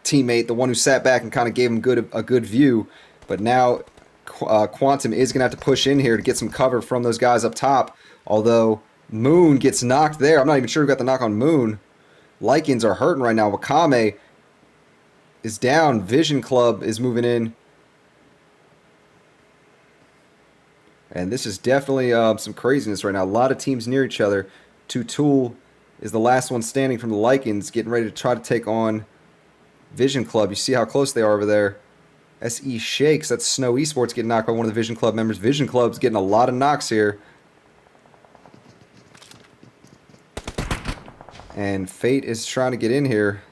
teammate, the one who sat back and kind of gave him a good view. But now Quantum is going to have to push in here to get some cover from those guys up top. Although Moon gets knocked there. I'm not even sure who got the knock on Moon. Lycans are hurting right now. Wakame is down. Vision Club is moving in. And this is definitely some craziness right now. A lot of teams near each other. Tutul is the last one standing from the Lycans, getting ready to try to take on Vision Club. You see how close they are over there. SE Shakes, that's Snow Esports, getting knocked by one of the Vision Club members. Vision Club's getting a lot of knocks here. And Fate is trying to get in here.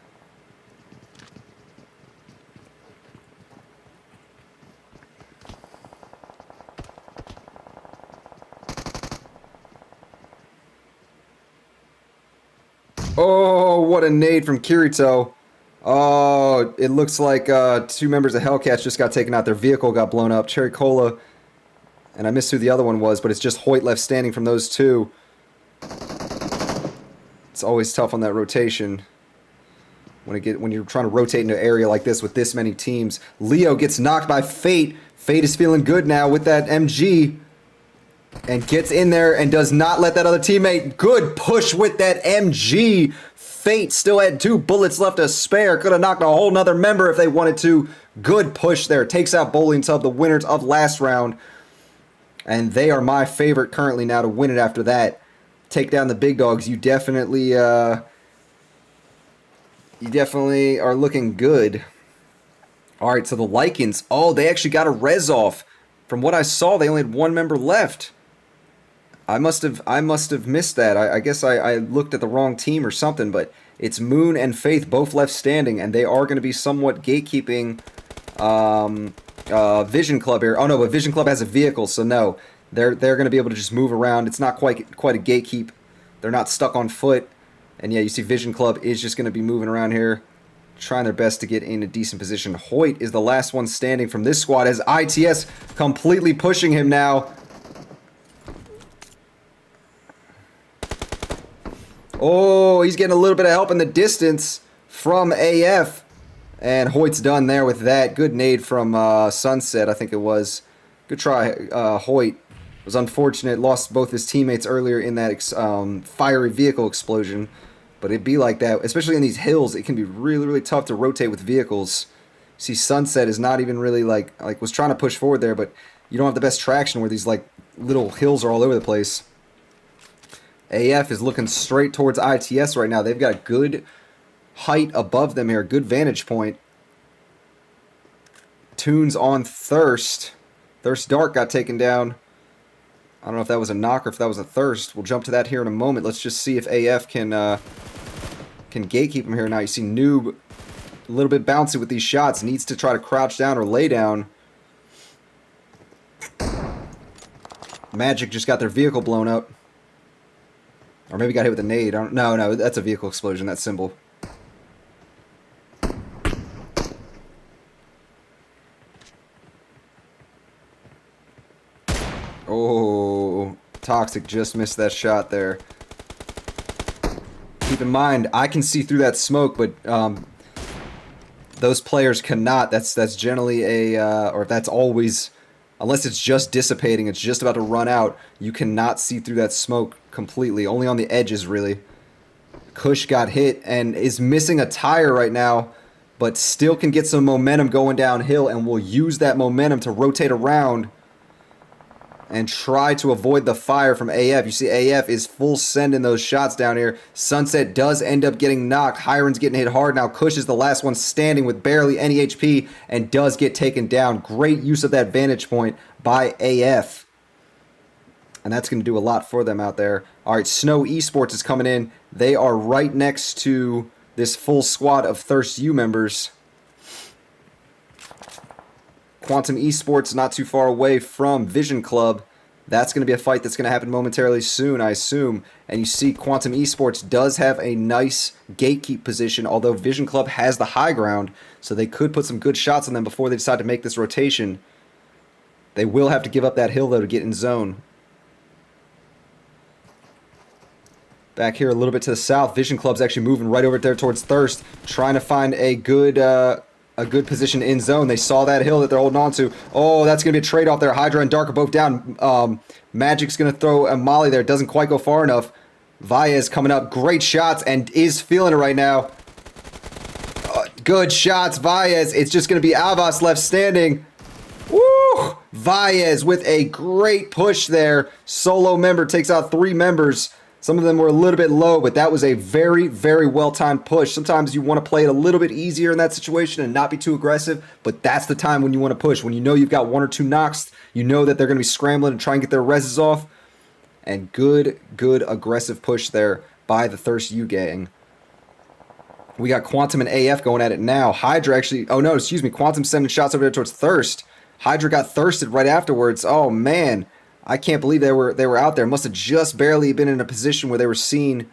Oh, what a nade from Kirito. Oh, it looks like two members of Hellcats just got taken out. Their vehicle got blown up. Cherry Cola, and I missed who the other one was, but it's just Hoyt left standing from those two. It's always tough on that rotation when you're trying to rotate into an area like this with this many teams. Leo gets knocked by Fate. Fate is feeling good now with that MG. And gets in there and does not let that other teammate. Good push with that MG. Fate still had 2 bullets left to spare. Could have knocked a whole nother member if they wanted to. Good push there. Takes out Bowling Tub, the winners of last round. And they are my favorite currently now to win it after that. Take down the big dogs. You definitely are looking good. All right, so the Lycans. Oh, they actually got a res off. From what I saw, they only had 1 member left. I must have missed that. I guess I looked at the wrong team or something, but it's Moon and Faith both left standing, and they are going to be somewhat gatekeeping Vision Club here. Oh no, but Vision Club has a vehicle, so no. They're going to be able to just move around. It's not quite a gatekeep. They're not stuck on foot. And yeah, you see Vision Club is just going to be moving around here, trying their best to get in a decent position. Hoyt is the last one standing from this squad as ITS completely pushing him now. Oh, he's getting a little bit of help in the distance from AF. And Hoyt's done there with that. Good nade from Sunset, I think it was. Good try, Hoyt. It was unfortunate. Lost both his teammates earlier in that fiery vehicle explosion. But it'd be like that, especially in these hills. It can be really, really tough to rotate with vehicles. See, Sunset is not even really like was trying to push forward there, but you don't have the best traction where these like little hills are all over the place. AF is looking straight towards ITS right now. They've got good height above them here, good vantage point. Tunes on Thirst. Thirst Dark got taken down. I don't know if that was a knock or if that was a Thirst. We'll jump to that here in a moment. Let's just see if AF can gatekeep him here now. You see Noob a little bit bouncy with these shots. Needs to try to crouch down or lay down. Magic just got their vehicle blown up. Or maybe got hit with a nade. No, that's a vehicle explosion, that symbol. Oh, Toxic just missed that shot there. Keep in mind, I can see through that smoke, but those players cannot. That's generally or that's always, unless it's just dissipating, it's just about to run out, you cannot see through that smoke completely. Only on the edges, really. Kush got hit and is missing a tire right now. but still can get some momentum going downhill, and will use that momentum to rotate around and try to avoid the fire from AF. You see AF is full sending those shots down here. Sunset does end up getting knocked. Hiron's getting hit hard now. Kush is the last one standing with barely any HP and does get taken down. Great use of that vantage point by AF. And that's going to do a lot for them out there. All right, Snow Esports is coming in. They are right next to this full squad of Thirst U members. Quantum Esports not too far away from Vision Club. That's going to be a fight that's going to happen momentarily soon, I assume. And you see Quantum Esports does have a nice gatekeep position, although Vision Club has the high ground, so they could put some good shots on them before they decide to make this rotation. They will have to give up that hill, though, to get in zone. Back here a little bit to the south, Vision Club's actually moving right over there towards Thirst, trying to find a good position in zone. They saw that hill that they're holding on to. Oh, that's going to be a trade-off there. Hydra and Dark are both down. Magic's going to throw a molly there. Doesn't quite go far enough. Vaez coming up. Great shots and is feeling it right now. Good shots, Vaez. It's just going to be Avas left standing. Woo! Vaez with a great push there. Solo member takes out 3 members. Some of them were a little bit low, but that was a very, very well-timed push. Sometimes you want to play it a little bit easier in that situation and not be too aggressive, but that's the time when you want to push. When you know you've got 1 or 2 knocks, you know that they're going to be scrambling to try and get their reses off. And good aggressive push there by the Thirst U gang. We got Quantum and AF going at it now. Hydra actually... Oh, no, excuse me. Quantum sending shots over there towards Thirst. Hydra got thirsted right afterwards. Oh, man. I can't believe they were out there. Must have just barely been in a position where they were seen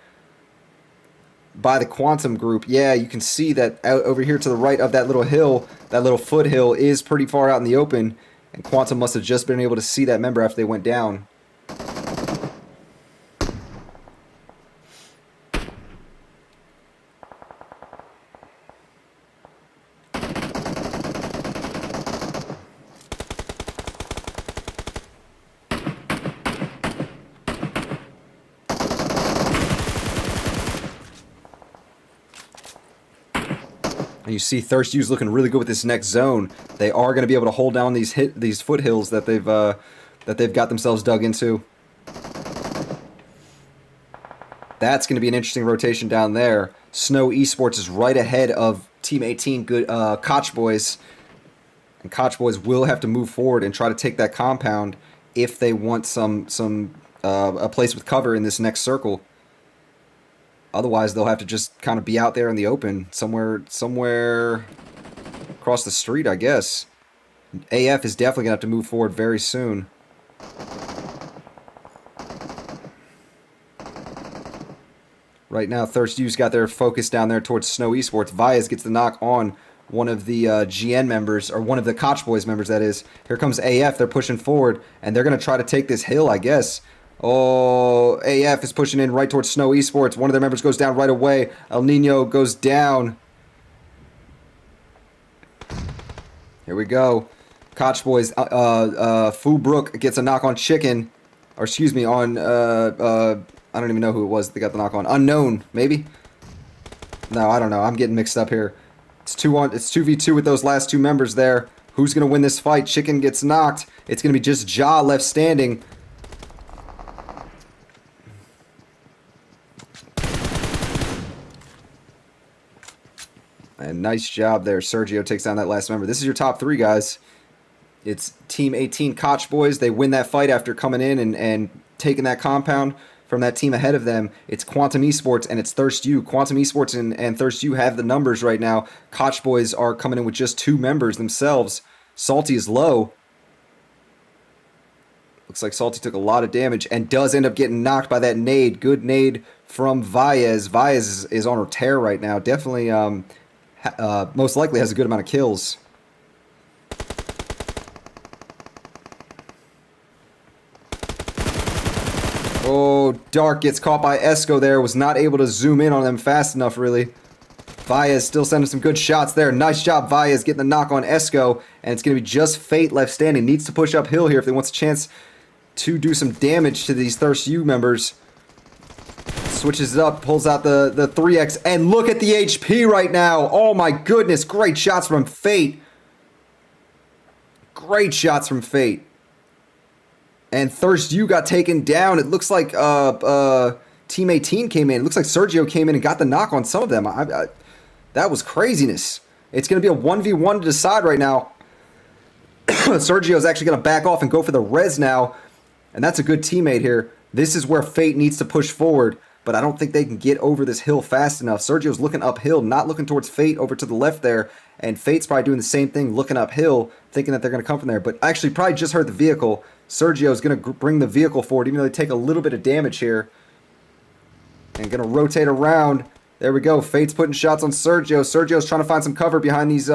by the Quantum group. Yeah, you can see that out over here to the right of that little hill, that little foothill is pretty far out in the open, and Quantum must have just been able to see that member after they went down. And you see Thirst U's looking really good with this next zone. They are going to be able to hold down these foothills that they've got themselves dug into. That's going to be an interesting rotation down there. Snow Esports is right ahead of Team 18 Koch Boys. And Koch Boys will have to move forward and try to take that compound if they want a place with cover in this next circle. Otherwise, they'll have to just kind of be out there in the open, somewhere across the street, I guess. AF is definitely going to have to move forward very soon. Right now, Thirst U's got their focus down there towards Snow Esports. Vaez gets the knock on one of the GN members, or one of the Koch Boys members, that is. Here comes AF. They're pushing forward, and they're going to try to take this hill, I guess. Oh, AF is pushing in right towards Snow Esports. One of their members goes down right away. El Nino goes down. Here we go. Koch Boys. Fu Brook gets a knock on Chicken. Or excuse me, on... I don't even know who it was that got the knock on. Unknown, maybe? No, I don't know. I'm getting mixed up here. It's 2v2 with those last 2 members there. Who's going to win this fight? Chicken gets knocked. It's going to be just Ja left standing. And nice job there. Sergio takes down that last member. This is your top 3, guys. It's Team 18 Koch Boys. They win that fight after coming in and taking that compound from that team ahead of them. It's Quantum Esports and it's Thirst U. Quantum Esports and Thirst U have the numbers right now. Koch Boys are coming in with just 2 members themselves. Salty is low. Looks like Salty took a lot of damage and does end up getting knocked by that nade. Good nade from Vaez. Vaez is on her tear right now. Definitely... most likely has a good amount of kills. Oh, Dark gets caught by Esco there. Was not able to zoom in on them fast enough, really. Vaez still sending some good shots there. Nice job, Vaez, getting the knock on Esco. And it's going to be just Fate left standing. Needs to push uphill here if they want a chance to do some damage to these Thirst U members. switches it up, pulls out the 3X, and look at the HP right now. Oh my goodness, great shots from Fate. Great shots from Fate. And Thirst U got taken down. It looks like Team 18 came in. It looks like Sergio came in and got the knock on some of them. That was craziness. It's going to be a 1v1 to decide right now. Sergio's actually going to back off and go for the res now. And that's a good teammate here. This is where Fate needs to push forward. But I don't think they can get over this hill fast enough. Sergio's looking uphill, not looking towards Fate over to the left there. And Fate's probably doing the same thing, looking uphill, thinking that they're going to come from there. But actually probably just heard the vehicle. Sergio's going to bring the vehicle forward, even though they take a little bit of damage here. And going to rotate around. There we go. Fate's putting shots on Sergio. Sergio's trying to find some cover behind these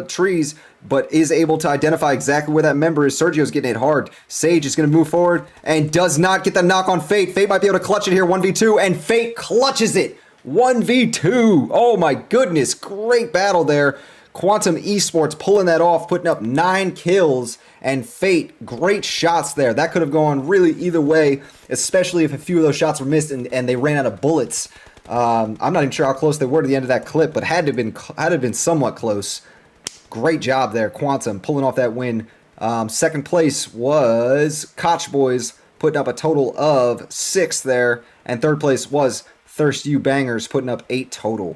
trees, but is able to identify exactly where that member is. Sergio's getting hit hard. Sage is going to move forward and does not get the knock on Fate. Fate might be able to clutch it here, 1v2, and Fate clutches it. 1v2. Oh my goodness. Great battle there. Quantum Esports pulling that off, putting up 9 kills, and Fate, great shots there. That could have gone really either way, especially if a few of those shots were missed and they ran out of bullets. I'm not even sure how close they were to the end of that clip, but had to have been somewhat close. Great job there, Quantum, pulling off that win. Second place was Koch Boys, putting up a total of 6 there, and third place was Thirst U Bangers, putting up 8 total.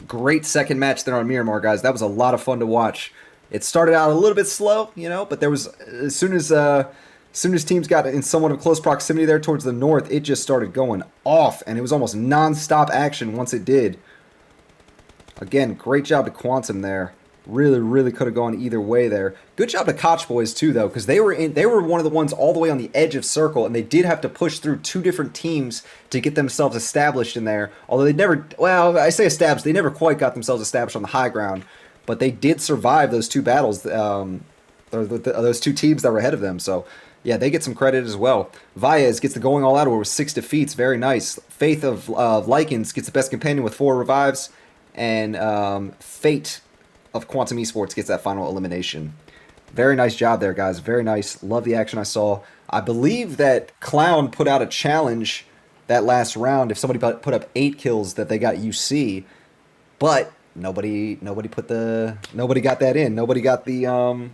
Great second match there on Miramar, guys. That was a lot of fun to watch. It started out a little bit slow, but there was as soon as teams got in somewhat of close proximity there towards the north, it just started going off, and it was almost non-stop action once it did. Again, great job to Quantum there. Really, really could have gone either way there. Good job to Koch Boys too, though, because they were one of the ones all the way on the edge of circle, and they did have to push through 2 different teams to get themselves established in there. Although they never, well, I say established, they never quite got themselves established on the high ground, but they did survive those 2 battles, those 2 teams that were ahead of them. So yeah, they get some credit as well. Vaez gets the going all out with 6 defeats, very nice. Faith of Lycans gets the best companion with 4 revives, and Fate of Quantum Esports gets that final elimination. Very nice job there, guys. Very nice. Love the action I saw. I believe that Clown put out a challenge that last round. If somebody put up 8 kills, that they got UC, but nobody got that in. Nobody got the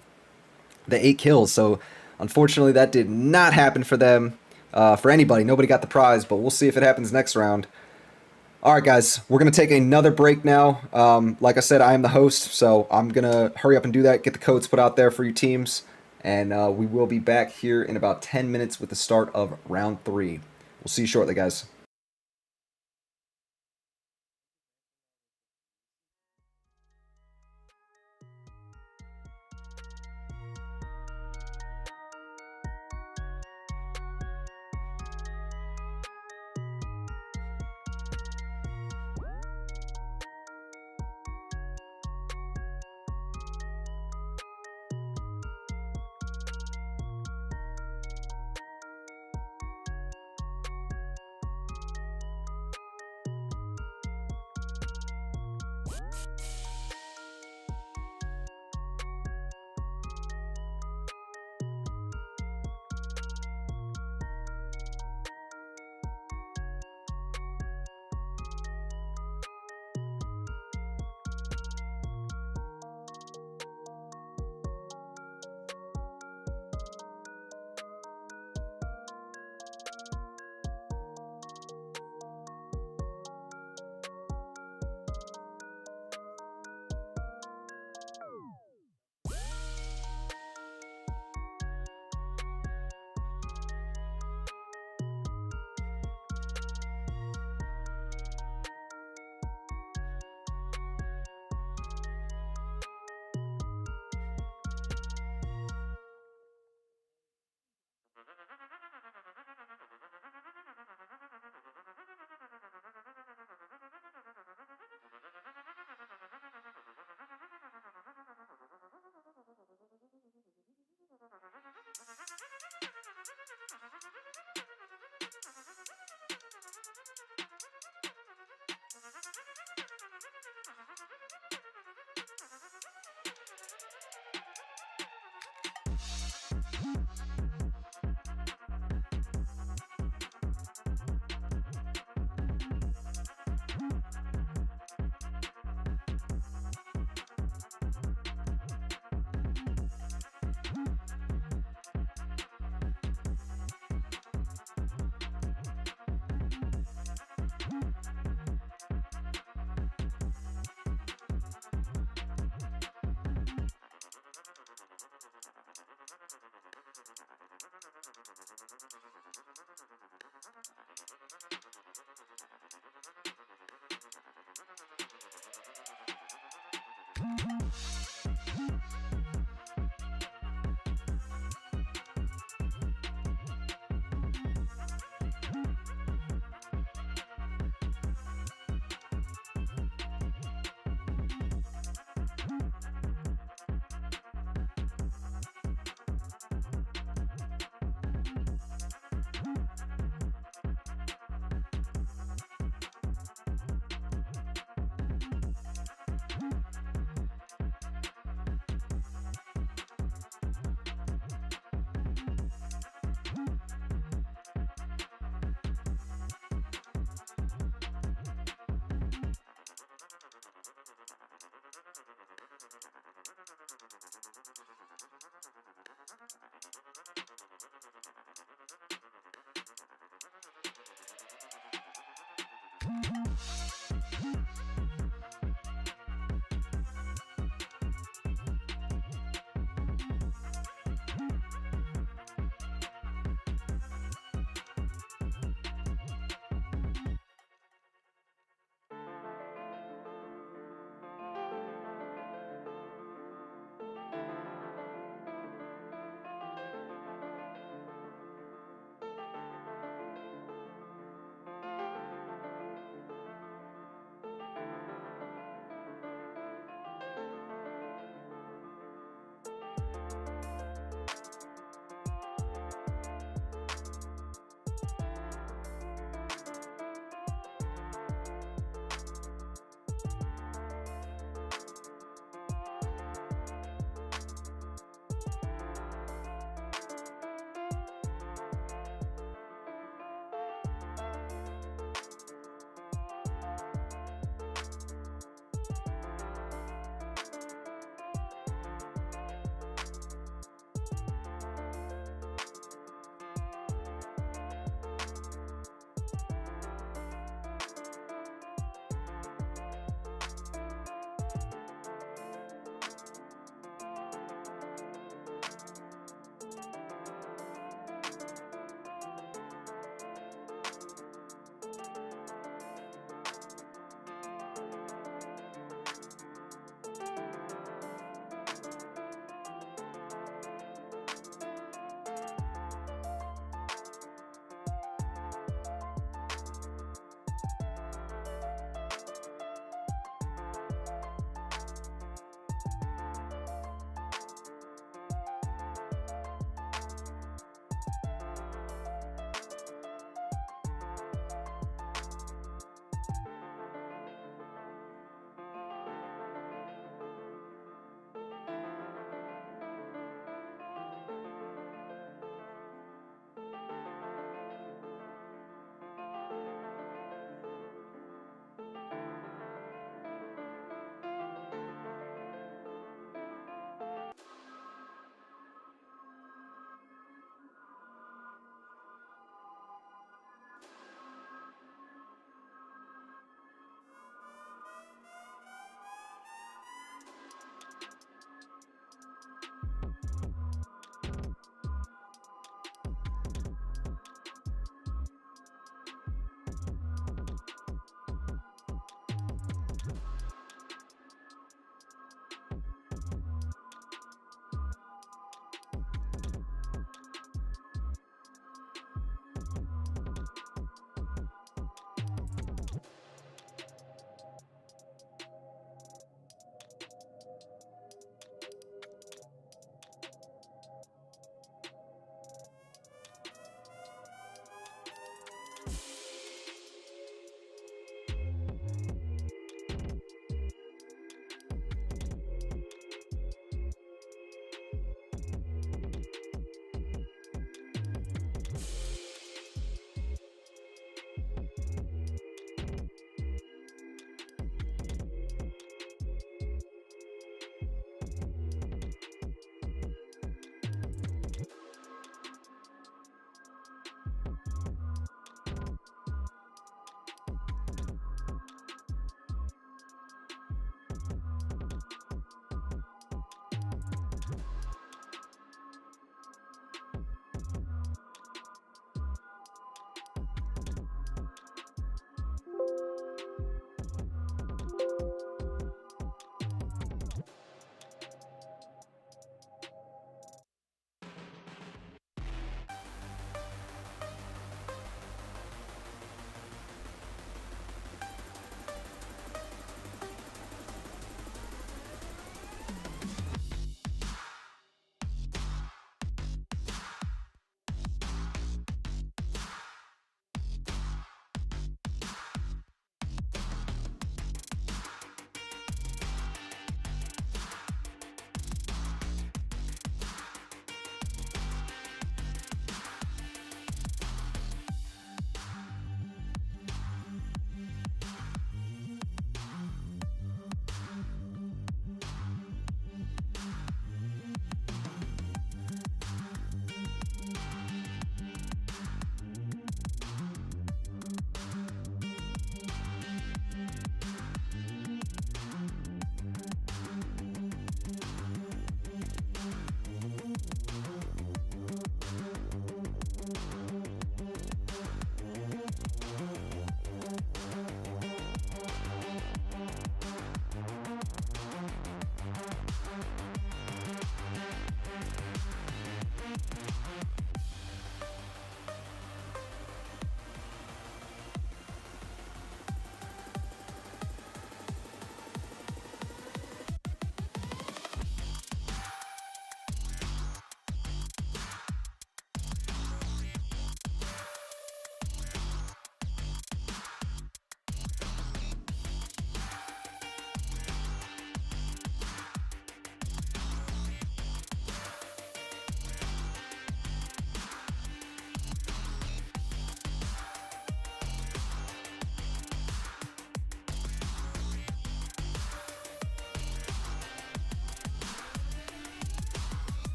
8 kills. So unfortunately, that did not happen for them. For anybody, nobody got the prize. But we'll see if it happens next round. All right, guys, we're going to take another break now. Like I said, I am the host, so I'm going to hurry up and do that, get the codes put out there for your teams, and we will be back here in about 10 minutes with the start of round 3. We'll see you shortly, guys.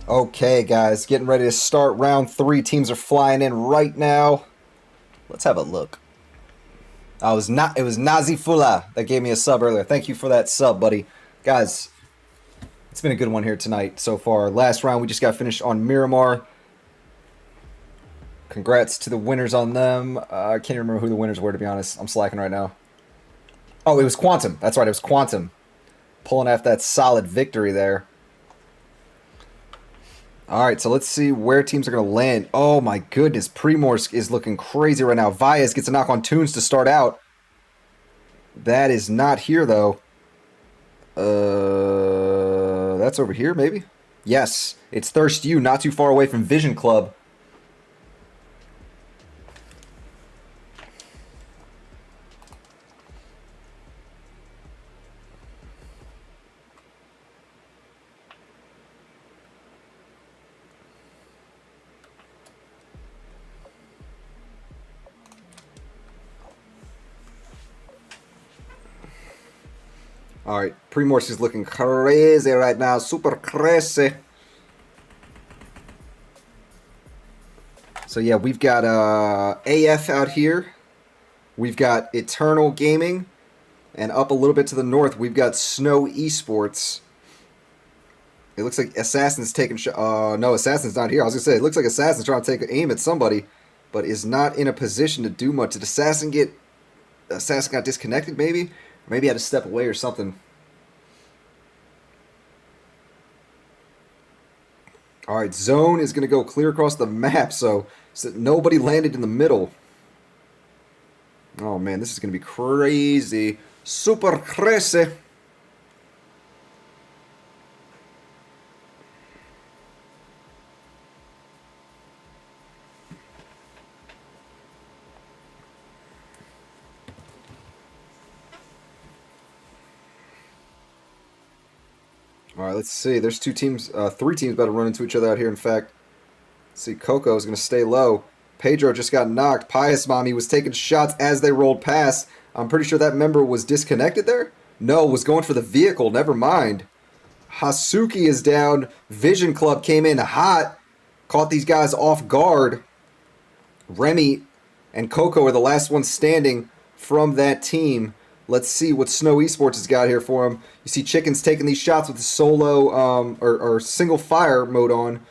Okay, guys, getting ready to start round 3. Teams are flying in right now. Let's have a look. It was Nazi Fula that gave me a sub earlier. Thank you for that sub, buddy. Guys, it's been a good one here tonight so far. Last round we just got finished on Miramar. Congrats to the winners on them. I can't remember who the winners were, to be honest. I'm slacking right now. Oh, it was Quantum. That's right, it was Quantum. Pulling off that solid victory there. All right, so let's see where teams are going to land. Oh my goodness, Primorsk is looking crazy right now. Vias gets a knock on Tunes to start out. That is not here though. That's over here maybe? Yes, it's Thirst You, not too far away from Vision Club. All right, Primorsk is looking crazy right now, super crazy. So yeah, we've got AF out here. We've got Eternal Gaming. And up a little bit to the north, we've got Snow Esports. It looks like Assassin's taking... no, Assassin's not here. I was going to say, it looks like Assassin's trying to take aim at somebody, but is not in a position to do much. Did Assassin got disconnected, maybe? Maybe had to step away or something. All right, Zone is going to go clear across the map, so nobody landed in the middle. Oh, man, this is going to be crazy. Super crazy. All right, let's see. There's 3 teams about to run into each other out here, in fact. Let's see, Coco is going to stay low. Pedro just got knocked. Pious Mommy was taking shots as they rolled past. I'm pretty sure that member was disconnected there. No, was going for the vehicle. Never mind. Hasuki is down. Vision Club came in hot. Caught these guys off guard. Remy and Coco are the last ones standing from that team. Let's see what Snow Esports has got here for him. You see Chicken's taking these shots with the solo or single fire mode on.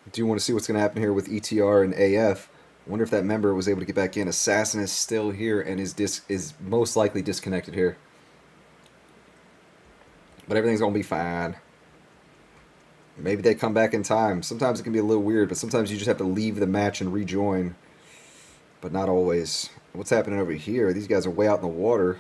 I do want to see what's going to happen here with ETR and AF. I wonder if that member was able to get back in. Assassin is still here and is most likely disconnected here. But everything's going to be fine. Maybe they come back in time. Sometimes it can be a little weird, but sometimes you just have to leave the match and rejoin. But not always. What's happening over here? These guys are way out in the water.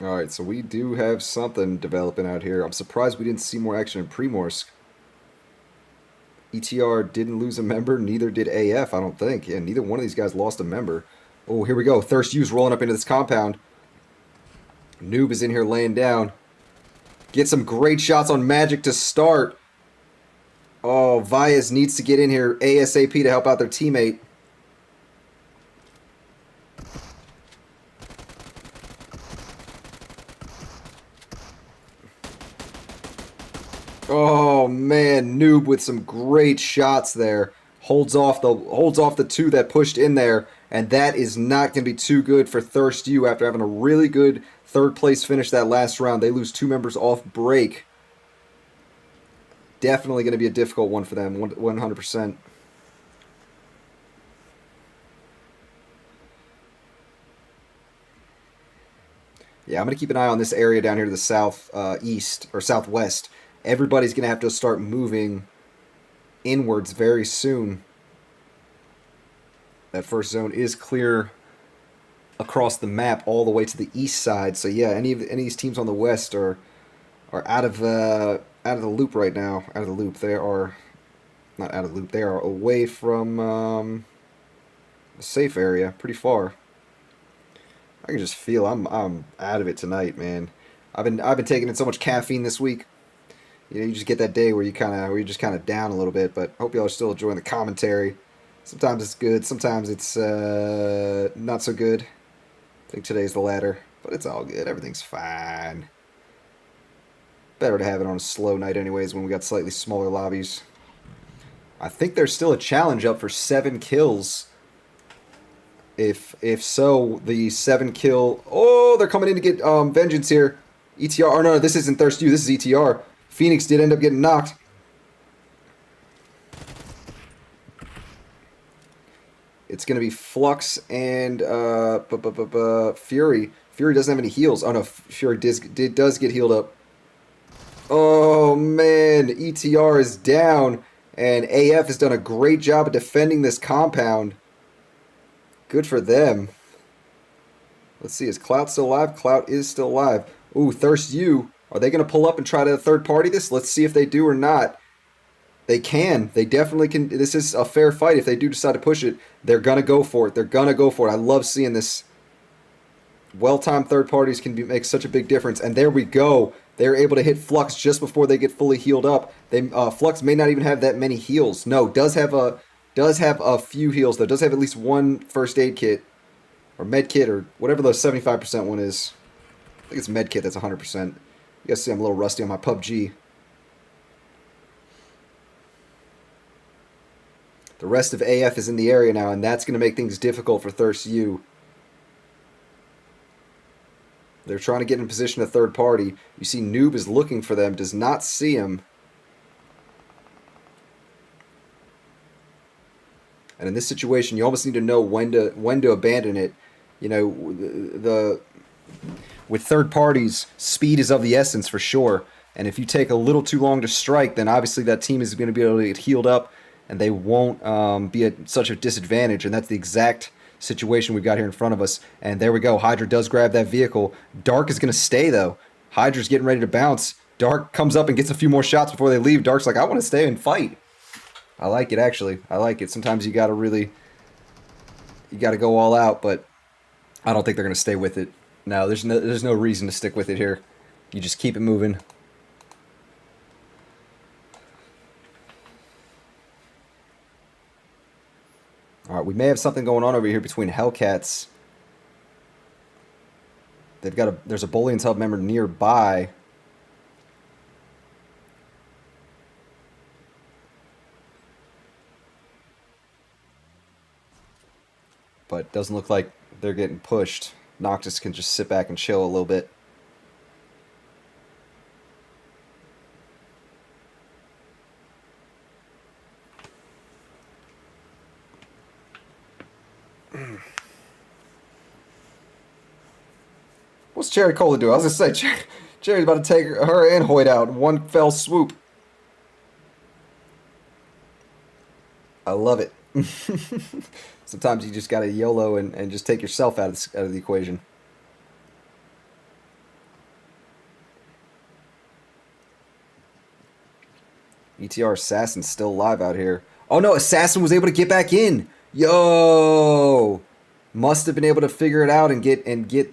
All right, so we do have something developing out here. I'm surprised we didn't see more action in Primorsk. ETR didn't lose a member, neither did AF, I don't think. Yeah, neither one of these guys lost a member. Oh, here we go. Thirst U's rolling up into this compound. Noob is in here laying down. Get some great shots on Magic to start. Oh, Vias needs to get in here ASAP to help out their teammate. Oh man, Noob with some great shots there. Holds off the two that pushed in there, and that is not going to be too good for Thirst U after having a really good third place finish that last round. They lose two members off break. Definitely going to be a difficult one for them, 100%. Yeah, I'm going to keep an eye on this area down here to the south east or southwest. Everybody's going to have to start moving inwards very soon. That first zone is clear across the map all the way to the east side. So yeah, any of these teams on the west are out of the loop right now. Out of the loop. They are not out of the loop. They are away from the safe area, pretty far. I can just feel I'm out of it tonight, man. I've been taking in so much caffeine this week. You know, you just get that day where you're just kind of down a little bit. But hope y'all are still enjoying the commentary. Sometimes it's good, sometimes it's not so good. I think today's the latter, but it's all good. Everything's fine. Better to have it on a slow night, anyways, when we got slightly smaller lobbies. I think there's still a challenge up for 7 kills. If so, the 7 kill. Oh, they're coming in to get vengeance here. ETR. Oh no, this isn't Thirst U. This is ETR. Phoenix did end up getting knocked. It's going to be Flux and Fury. Fury doesn't have any heals. Oh no, Fury does get healed up. Oh man, ETR is down, and AF has done a great job of defending this compound. Good for them. Let's see, is Clout still alive? Clout is still alive. Ooh, Thirst U. Are they going to pull up and try to third party this? Let's see if they do or not. They can. They definitely can. This is a fair fight. If they do decide to push it, they're going to go for it. They're going to go for it. I love seeing this. Well-timed third parties can make such a big difference. And there we go. They're able to hit Flux just before they get fully healed up. Flux may not even have that many heals. No, does have a few heals though. Does have at least one first aid kit or med kit or whatever the 75% one is. I think it's med kit that's 100%. You guys see I'm a little rusty on my PUBG. The rest of AF is in the area now, and that's going to make things difficult for Thirst U. They're trying to get in position a third party. You see Noob is looking for them, does not see him. And in this situation, you almost need to know when to abandon it. You know, with third parties, speed is of the essence for sure. And if you take a little too long to strike, then obviously that team is going to be able to get healed up, and they won't be at such a disadvantage. And that's the exact situation we've got here in front of us. And there we go. Hydra does grab that vehicle. Dark is going to stay, though. Hydra's getting ready to bounce. Dark comes up and gets a few more shots before they leave. Dark's like, I want to stay and fight. I like it, actually. I like it. Sometimes you got to go all out, but I don't think they're going to stay with it. No, there's no reason to stick with it here. You just keep it moving. All right, we may have something going on over here between Hellcats. There's a Bolian's Hub member nearby. But it doesn't look like they're getting pushed. Noctis can just sit back and chill a little bit. What's Cherry Cola do? I was going to say, Cherry's about to take her and Hoyt out in one fell swoop. I love it. Sometimes you just got to YOLO and just take yourself out of the equation. ETR Assassin's still alive out here. Oh no, Assassin was able to get back in. Yo, must have been able to figure it out and get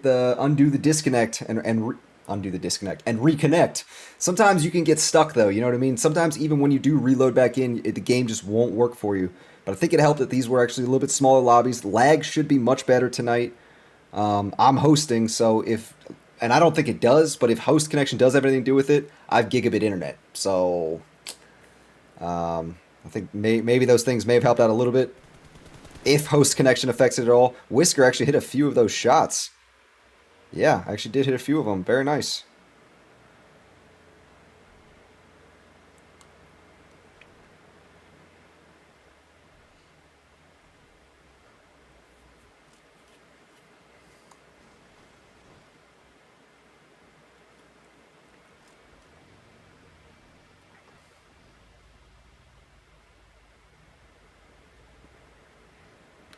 the undo the disconnect undo the disconnect and reconnect. Sometimes you can get stuck though. You know what I mean? Sometimes even when you do reload back in, the game just won't work for you. But I think it helped that these were actually a little bit smaller lobbies. Lag should be much better tonight. I'm hosting, so if and I don't think it does, but if host connection does have anything to do with it, I have gigabit internet. So I think maybe those things may have helped out a little bit. If host connection affects it at all, Whisker actually hit a few of those shots. Yeah, I actually did hit a few of them. Very nice.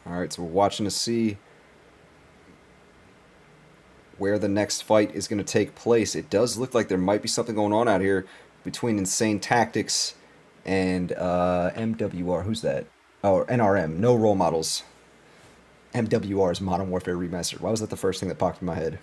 All right, so we're watching to see where the next fight is going to take place. It does look like there might be something going on out here between Insane Tactics and MWR. Who's that? Oh, NRM. No role models. MWR is Modern Warfare Remastered. Why was that the first thing that popped in my head?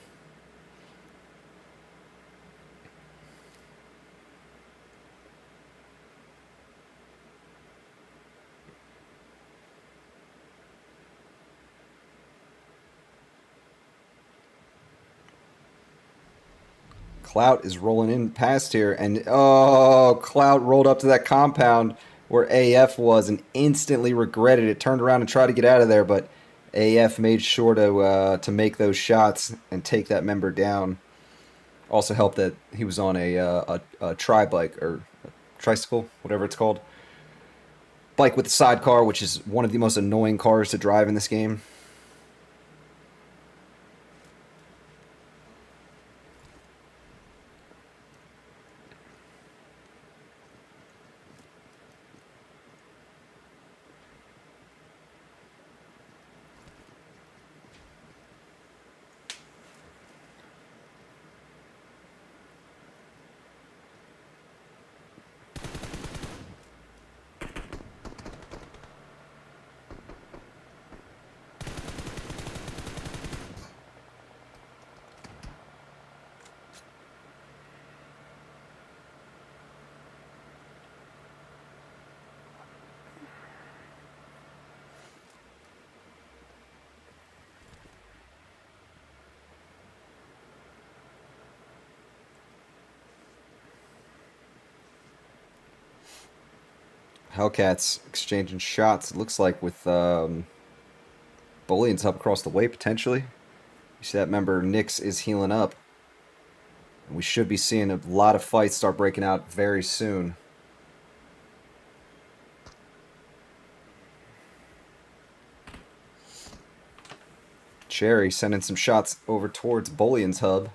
Clout is rolling in past here, and oh, Clout rolled up to that compound where AF was and instantly regretted it. Turned around and tried to get out of there, but AF made sure to make those shots and take that member down. Also helped that he was on a tri bike or a tricycle, whatever it's called, bike with a sidecar, which is one of the most annoying cars to drive in this game. Hellcats exchanging shots. It looks like with Bullion's up across the way potentially. You see that member Nyx is healing up. And we should be seeing a lot of fights start breaking out very soon. Cherry sending some shots over towards Bullion's hub.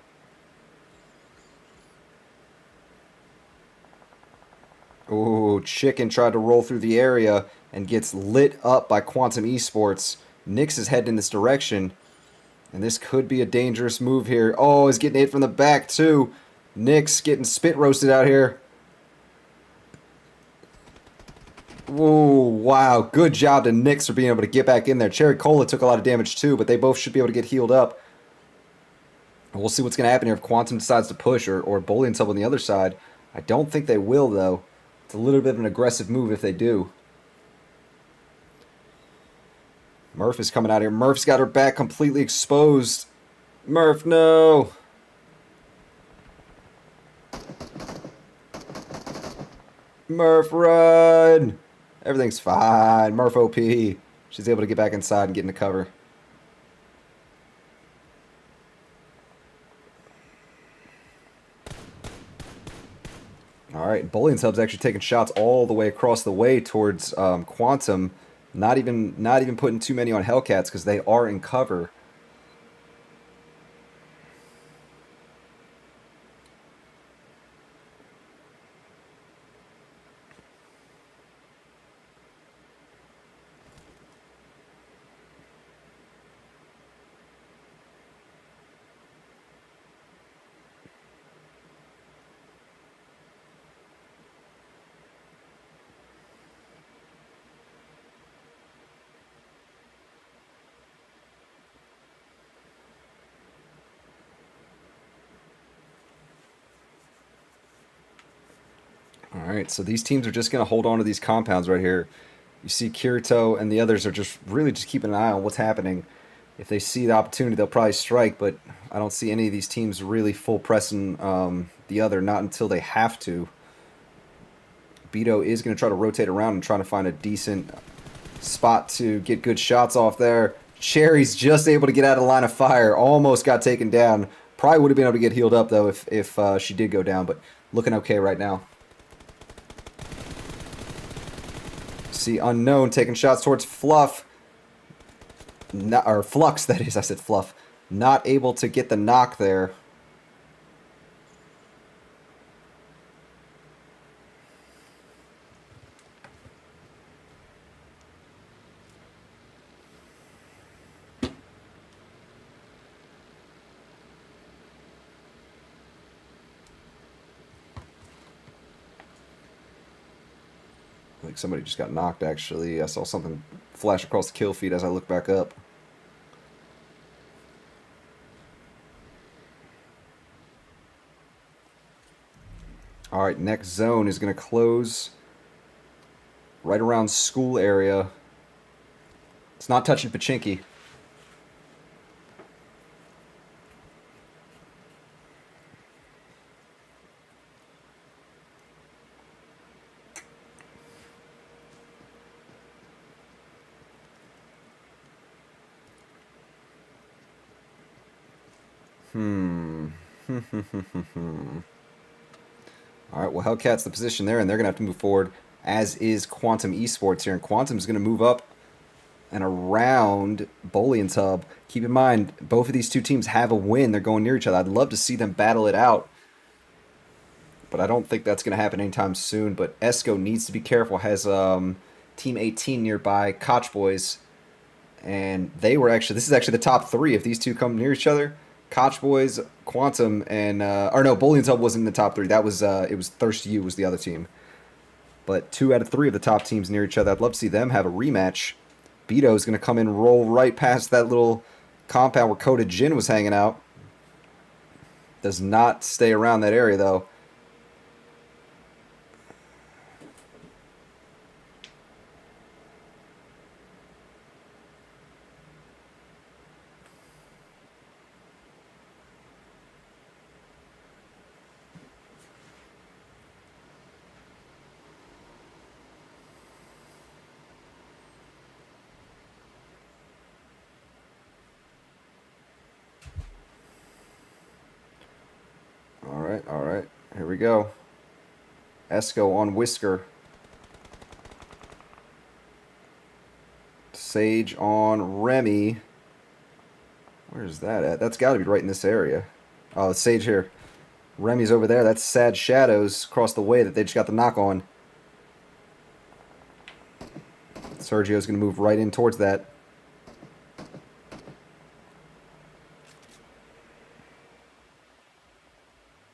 Ooh, Chicken tried to roll through the area and gets lit up by Quantum Esports. Nyx is heading in this direction. And this could be a dangerous move here. Oh, he's getting hit from the back too. Nyx getting spit roasted out here. Whoa, wow. Good job to Nyx for being able to get back in there. Cherry Cola took a lot of damage too, but they both should be able to get healed up. And we'll see what's going to happen here if Quantum decides to push or Bullion's up on the other side. I don't think they will, though. It's a little bit of an aggressive move if they do. Murph is coming out here. Murph's got her back completely exposed. Murph, no! Murph, run! Everything's fine. Murph OP. She's able to get back inside and get into cover. All right, Bullion's hub's actually taking shots all the way across the way towards Quantum. Not even putting too many on Hellcats because they are in cover. All right, so these teams are just going to hold on to these compounds right here. You see Kirito and the others are just really just keeping an eye on what's happening. If they see the opportunity, they'll probably strike, but I don't see any of these teams really full pressing the other, not until they have to. Beto is going to try to rotate around and try to find a decent spot to get good shots off there. Cherry's just able to get out of the line of fire. Almost got taken down. Probably would have been able to get healed up, though, if she did go down, but looking okay right now. See Unknown taking shots towards Fluff. Not, or Flux, that is. I said Fluff. Not able to get the knock there. I think somebody just got knocked, actually. I saw something flash across the kill feed as I look back up. All right, next zone is going to close right around school area. It's not touching Pachinki. All right, well, Hellcat's the position there, and they're going to have to move forward, as is Quantum Esports here. And Quantum's going to move up and around Bolian's hub. Keep in mind, both of these two teams have a win. They're going near each other. I'd love to see them battle it out, but I don't think that's going to happen anytime soon. But Esco needs to be careful. Has Team 18 nearby, Koch Boys, and they were actually, this is actually the top three. If these two come near each other, Koch Boys, Quantum, and or no, Bolian's Hub wasn't in the top three. That was it was Thirst U was the other team. But 2 out of 3 of the top teams near each other. I'd love to see them have a rematch. Beto's going to come in and roll right past that little compound where Coda Jin was hanging out. Does not stay around that area, though. All right. Here we go. Esco on Whisker. Sage on Remy. Where's that at? That's got to be right in this area. Oh, it's Sage here. Remy's over there. That's Sad Shadows across the way that they just got the knock on. Sergio's going to move right in towards that.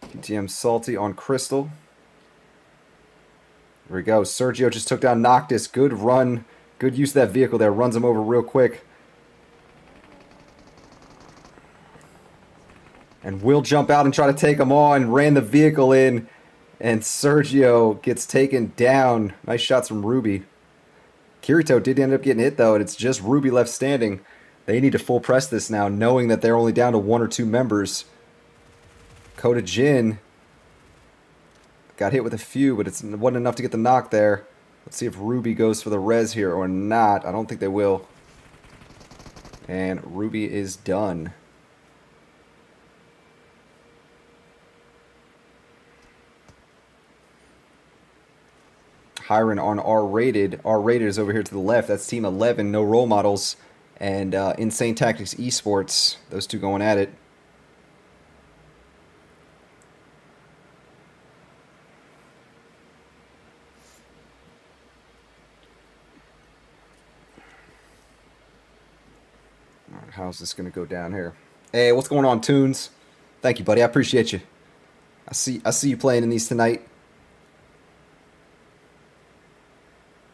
PTM Salty on Crystal. Here we go. Sergio just took down Noctis. Good run. Good use of that vehicle there. Runs him over real quick. And will jump out and try to take him on. Ran the vehicle in. And Sergio gets taken down. Nice shots from Ruby. Kirito did end up getting hit, though, and it's just Ruby left standing. They need to full press this now, knowing that they're only down to 1 or 2 members. Coda Jin got hit with a few, but it wasn't enough to get the knock there. Let's see if Ruby goes for the res here or not. I don't think they will. And Ruby is done. Hiron on R-Rated. R-Rated is over here to the left. That's Team 11, no role models. And Insane Tactics Esports. Those two going at it. All right, how's this going to go down here? Hey, what's going on, Tunes? Thank you, buddy. I appreciate you. I see you playing in these tonight.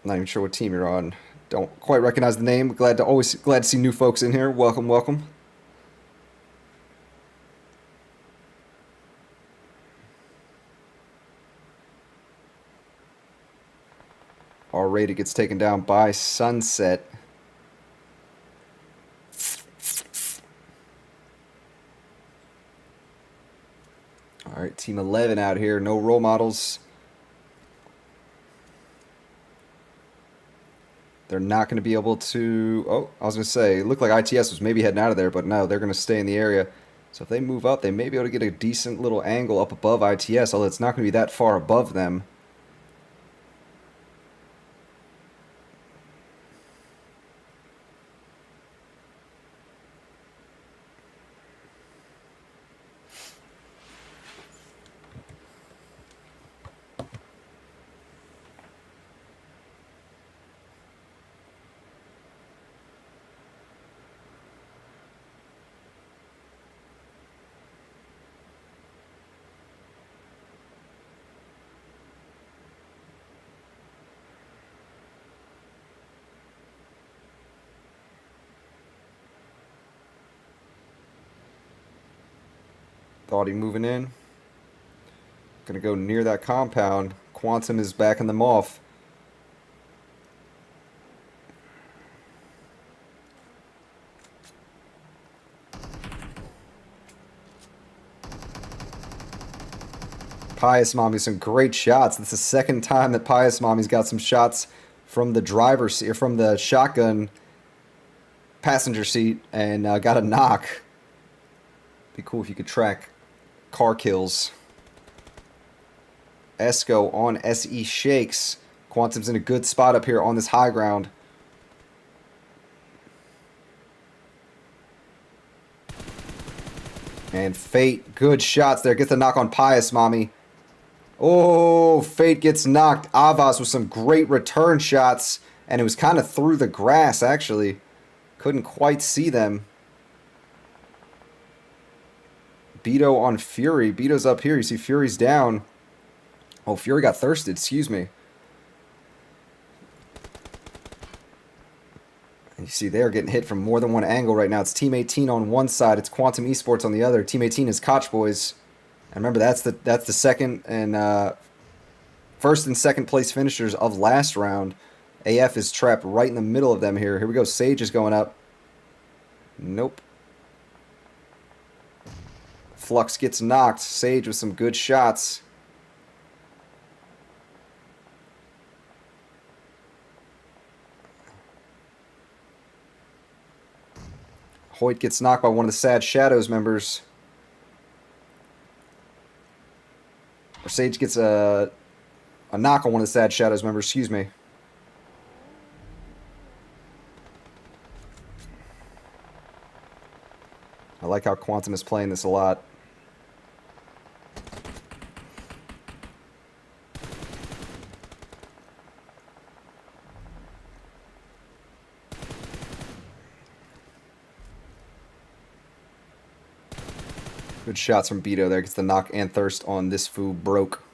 Not even sure what team you're on. Don't quite recognize the name. Glad to see new folks in here. Welcome, welcome. R-rated gets taken down by Sunset. All right, Team 11 out here. No role models. They're not going to be able to... Oh, I was going to say, it looked like ITS was maybe heading out of there, but no, they're going to stay in the area. So if they move up, they may be able to get a decent little angle up above ITS, although it's not going to be that far above them. Thought he moving in. Gonna go near that compound. Quantum is backing them off. Pious Mommy's some great shots. This is the second time that Pious Mommy's got some shots from the driver's seat, from the shotgun passenger seat, and got a knock. Be cool if you could track car kills. Esco on SE Shakes. Quantum's in a good spot up here on this high ground. And Fate, good shots there. Gets the knock on Pious Mommy. Oh, Fate gets knocked. Avas with some great return shots. And it was kind of through the grass, actually. Couldn't quite see them. Beto on Fury. Beto's up here. You see Fury's down. Oh, Fury got thirsted. Excuse me. You see they're getting hit from more than one angle right now. It's Team 18 on one side. It's Quantum Esports on the other. Team 18 is Koch Boys. And remember, that's the second and first and second place finishers of last round. AF is trapped right in the middle of them here. Here we go. Sage is going up. Nope. Flux gets knocked. Sage with some good shots. Hoyt gets knocked by one of the Sad Shadows members. Or Sage gets a knock on one of the Sad Shadows members, excuse me. I like how Quantum is playing this a lot. Good shots from Beto there. Gets the knock and thirst on this foo broke.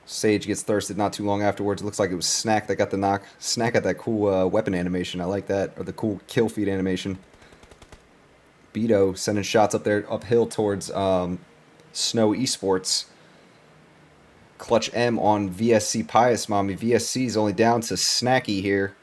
Sage gets thirsted not too long afterwards. It looks like it was Snack that got the knock. Snack got that cool weapon animation. I like that. Or the cool kill feed animation. Beto sending shots up there uphill towards Snow Esports. Clutch M on VSC Pious Mommy. VSC is only down to Snacky here.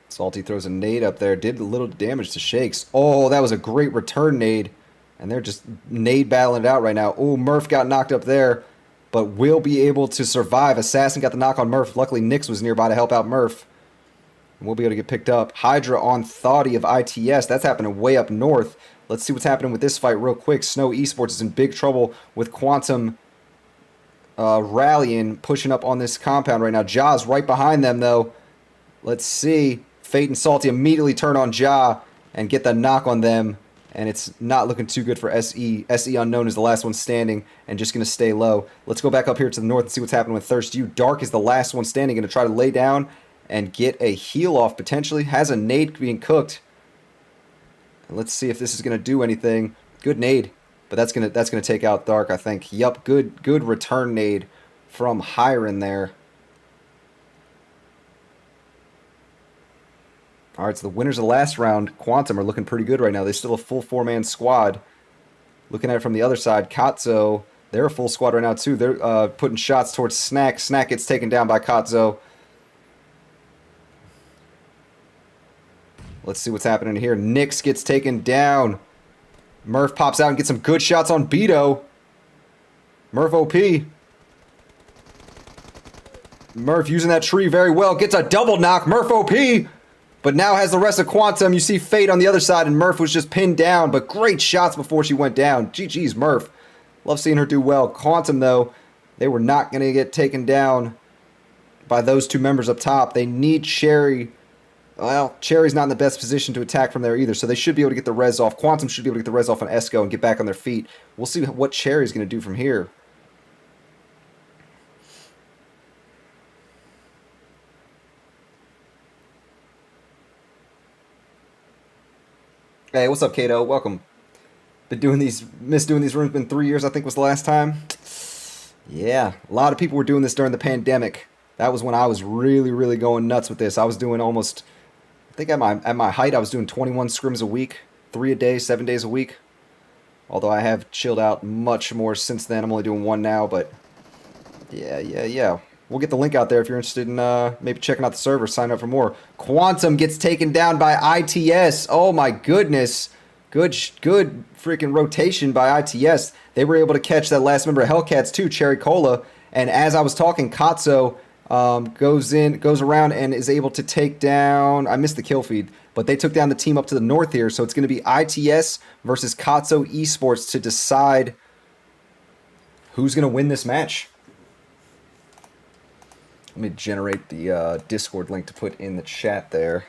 Salty throws a nade up there. Did a little damage to Shakes. Oh, that was a great return nade. And they're just nade battling it out right now. Oh, Murph got knocked up there, but will be able to survive. Assassin got the knock on Murph. Luckily, Nix was nearby to help out Murph. And we'll be able to get picked up. Hydra on Thoughty of ITS. That's happening way up north. Let's see what's happening with this fight real quick. Snow Esports is in big trouble with Quantum rallying, pushing up on this compound right now. Ja's right behind them, though. Let's see. Fate and Salty immediately turn on Ja and get the knock on them. And it's not looking too good for SE. SE Unknown is the last one standing and just going to stay low. Let's go back up here to the north and see what's happening with Thirst You. Dark is the last one standing. Going to try to lay down and get a heal off potentially. Has a nade being cooked. And let's see if this is going to do anything. Good nade. But that's gonna take out Dark, I think. Yup, good return nade from Hiron there. All right, so the winners of the last round, Quantum, are looking pretty good right now. They're still a full 4-man squad. Looking at it from the other side, Katzo, they're a full squad right now too. They're putting shots towards Snack. Snack gets taken down by Katzo. Let's see what's happening here. Nix gets taken down. Murph pops out and gets some good shots on Beto. Murph OP. Murph using that tree very well. Gets a double knock. Murph OP. But now has the rest of Quantum. You see Fate on the other side, and Murph was just pinned down. But great shots before she went down. GG's Murph. Love seeing her do well. Quantum, though, they were not going to get taken down by those two members up top. They need Cherry. Well, Cherry's not in the best position to attack from there either, so they should be able to get the res off. Quantum should be able to get the res off on Esco and get back on their feet. We'll see what Cherry's going to do from here. Hey, what's up, Kato? Welcome. Been doing these, missed doing these rooms, been 3 years, I think was the last time. Yeah, a lot of people were doing this during the pandemic. That was when I was really going nuts with this. I was doing almost, I think at my height, I was doing 21 scrims a week, 3 a day, 7 days a week. Although I have chilled out much more since then. I'm only doing 1 now, but yeah. We'll get the link out there if you're interested in maybe checking out the server, sign up for more. Quantum gets taken down by ITS. Oh my goodness. Good freaking rotation by ITS. They were able to catch that last member of Hellcats too, Cherry Cola. And as I was talking, Katzo goes around and is able to take down, I missed the kill feed, but they took down the team up to the north here. So it's going to be ITS versus Katzo Esports to decide who's going to win this match. Let me generate the Discord link to put in the chat there.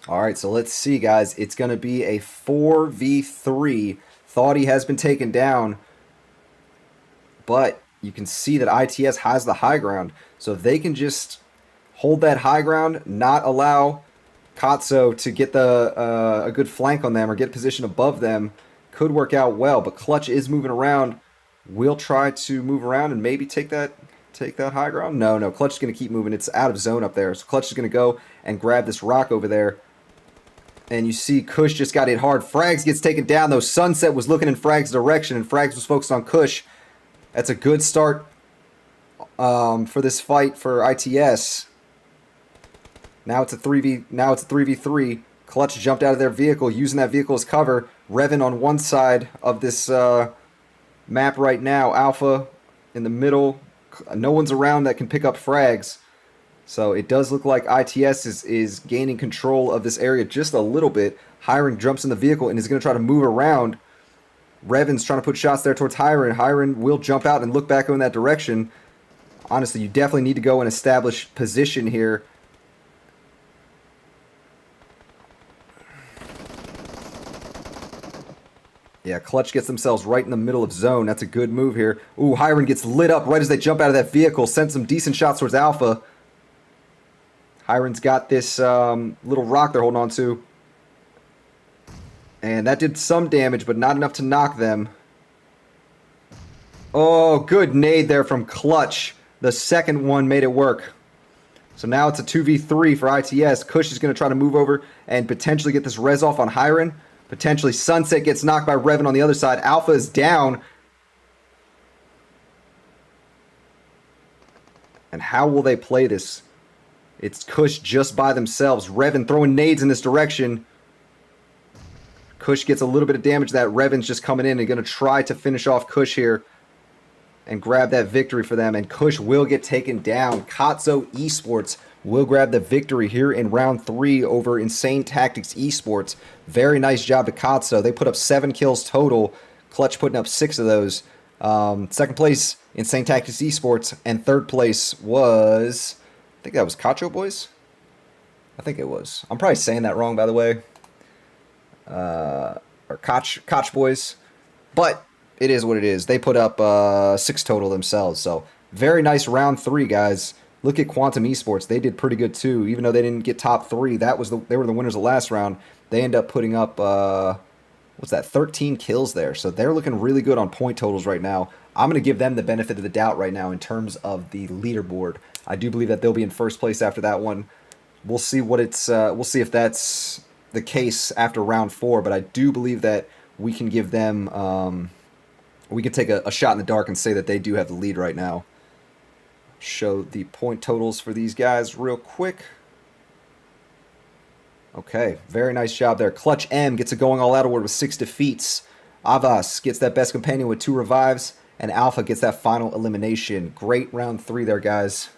All right, so let's see, guys. It's going to be a 4v3. Thoughty has been taken down, but you can see that ITS has the high ground. So if they can just hold that high ground, not allow Katzo to get a good flank on them or get position above them, could work out well. But Clutch is moving around. We'll try to move around and maybe take that high ground. No, Clutch is going to keep moving. It's out of zone up there. So Clutch is going to go and grab this rock over there. And you see Kush just got hit hard. Frags gets taken down, though. Sunset was looking in Frags' direction, and Frags was focused on Kush. That's a good start for this fight for ITS. Now it's a 3v3. Clutch jumped out of their vehicle, using that vehicle as cover. Revan on one side of this map right now. Alpha in the middle. No one's around that can pick up frags. So it does look like ITS is gaining control of this area just a little bit. Hiron jumps in the vehicle and is going to try to move around. Revan's trying to put shots there towards Hiron. Hiron will jump out and look back in that direction. Honestly, you definitely need to go and establish position here. Yeah, Clutch gets themselves right in the middle of zone. That's a good move here. Ooh, Hiron gets lit up right as they jump out of that vehicle. Sent some decent shots towards Alpha. Hiron's got this little rock they're holding on to. And that did some damage, but not enough to knock them. Oh, good nade there from Clutch. The second one made it work. So now it's a 2v3 for ITS. Kush is going to try to move over and potentially get this res off on Hiron. Potentially Sunset gets knocked by Revan on the other side. Alpha is down. And how will they play this? It's Kush just by themselves. Revan throwing nades in this direction. Kush gets a little bit of damage. That Revan's just coming in and going to try to finish off Kush here and grab that victory for them. And Kush will get taken down. Katzo Esports will grab the victory here in round 3 over Insane Tactics Esports. Very nice job to Katzo. They put up 7 kills total. Clutch putting up 6 of those. Second place, Insane Tactics Esports. And third place was, I think that was Cacho Boys? I think it was. I'm probably saying that wrong, by the way. Or Koch Boys. But it is what it is. They put up 6 total themselves. So very nice round 3, guys. Look at Quantum Esports. They did pretty good too. Even though they didn't get top 3, they were the winners of last round. They end up putting up, what what's that, 13 kills there. So they're looking really good on point totals right now. I'm going to give them the benefit of the doubt right now in terms of the leaderboard. I do believe that they'll be in first place after that one. We'll see what it's. We'll see if that's the case after round 4. But I do believe that we can give them. We could take a shot in the dark and say that they do have the lead right now. Show the point totals for these guys real quick. Okay, very nice job there. Clutch M gets a going all out award with 6 defeats. Avas gets that best companion with 2 revives. And Alpha gets that final elimination. Great round 3 there, guys.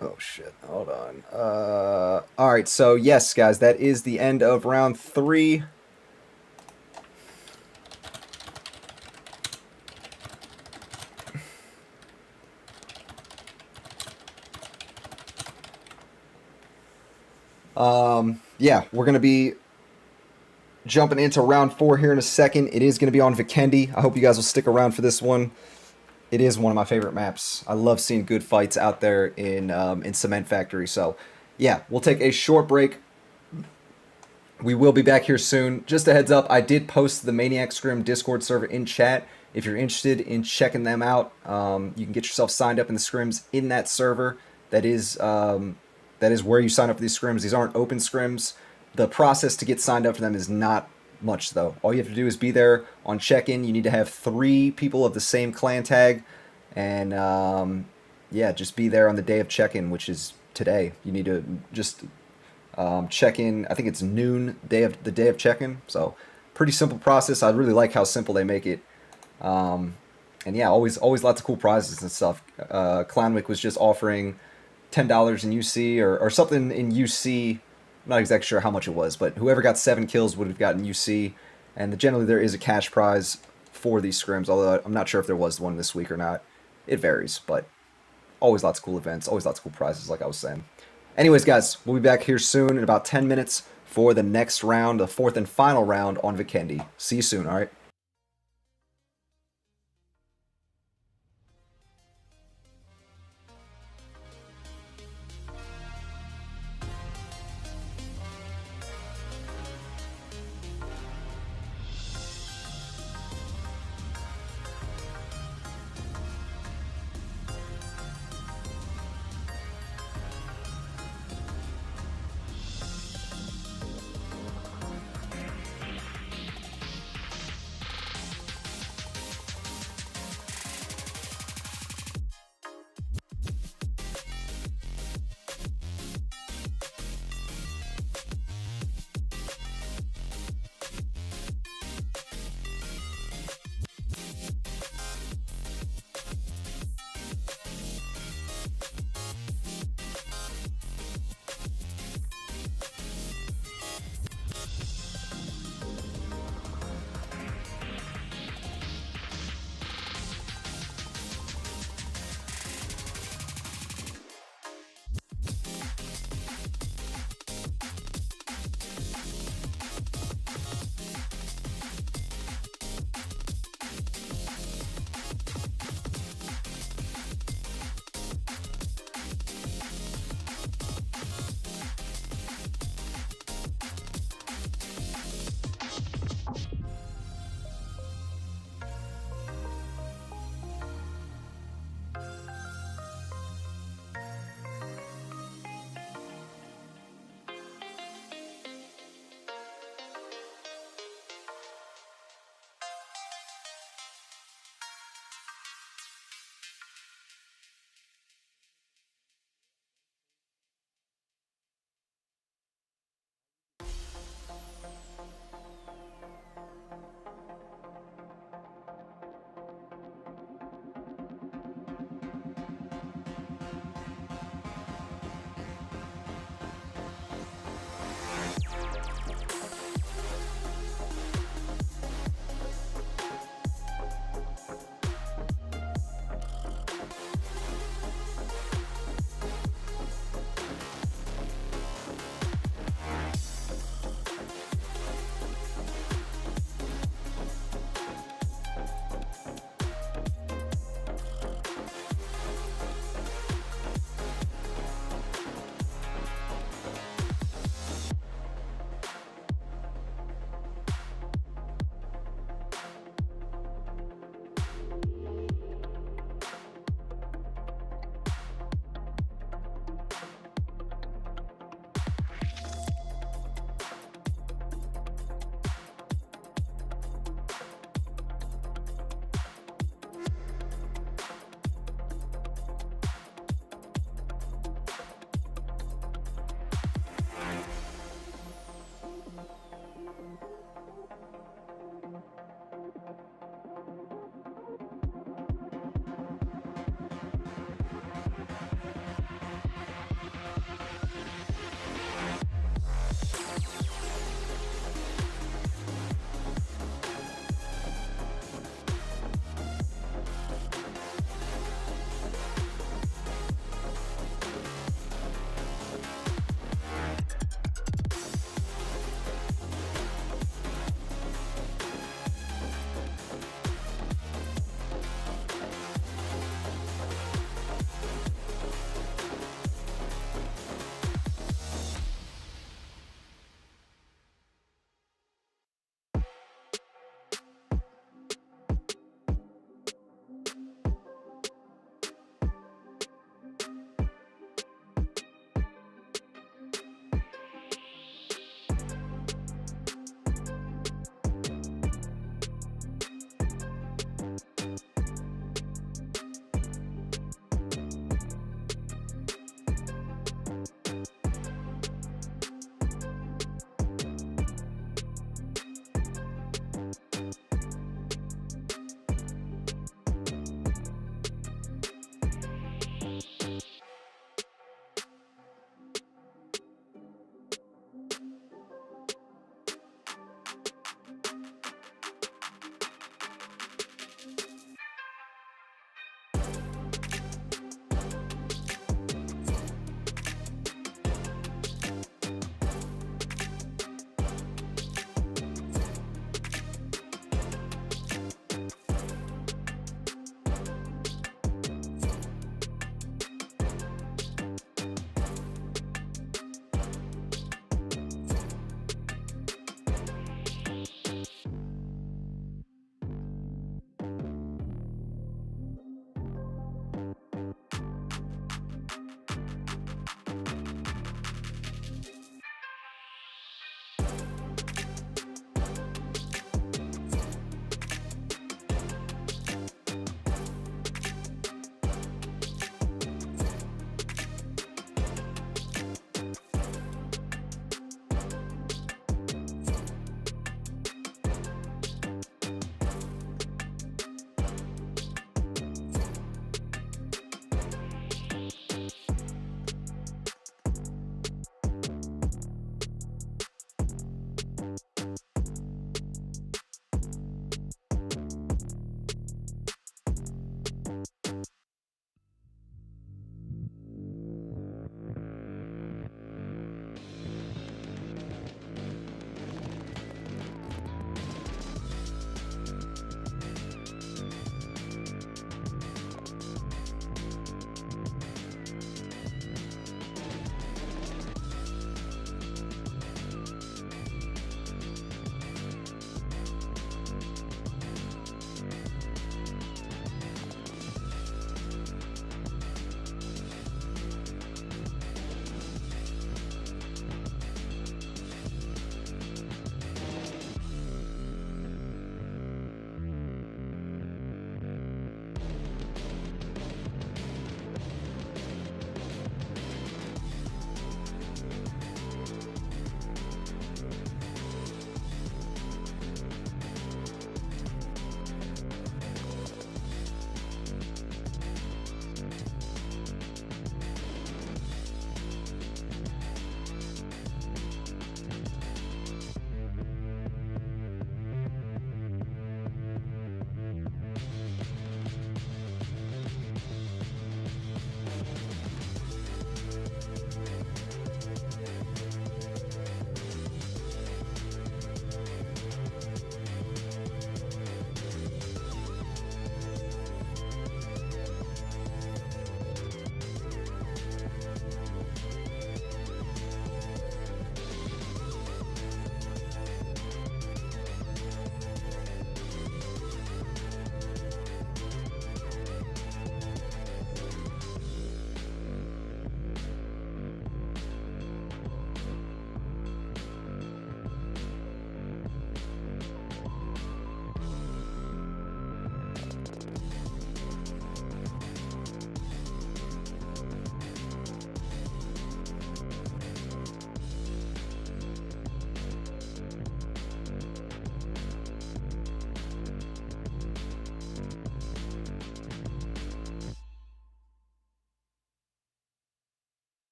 Oh, shit. Hold on. All right, so yes, guys, that is the end of round 3. Yeah, we're going to be jumping into round 4 here in a second. It is going to be on Vikendi. I hope you guys will stick around for this one. It is one of my favorite maps. I love seeing good fights out there in Cement Factory. So, yeah, we'll take a short break. We will be back here soon. Just a heads up, I did post the Maniac Scrim Discord server in chat. If you're interested in checking them out, you can get yourself signed up in the scrims in that server. That is where you sign up for these scrims. These aren't open scrims. The process to get signed up for them is not much, though. All you have to do is be there on check-in. You need to have 3 people of the same clan tag. And, yeah, just be there on the day of check-in, which is today. You need to just check in. I think it's noon, the day of check-in. So, pretty simple process. I really like how simple they make it. And, yeah, always lots of cool prizes and stuff. Clanwick was just offering $10 in UC or something in UC. I'm not exactly sure how much it was, but whoever got 7 kills would have gotten UC. And generally there is a cash prize for these scrims, although I'm not sure if there was one this week or not. It varies, but always lots of cool events, always lots of cool prizes, like I was saying. Anyways, guys, we'll be back here soon in about 10 minutes for the next round, the 4th and final round on Vikendi. See you soon, all right?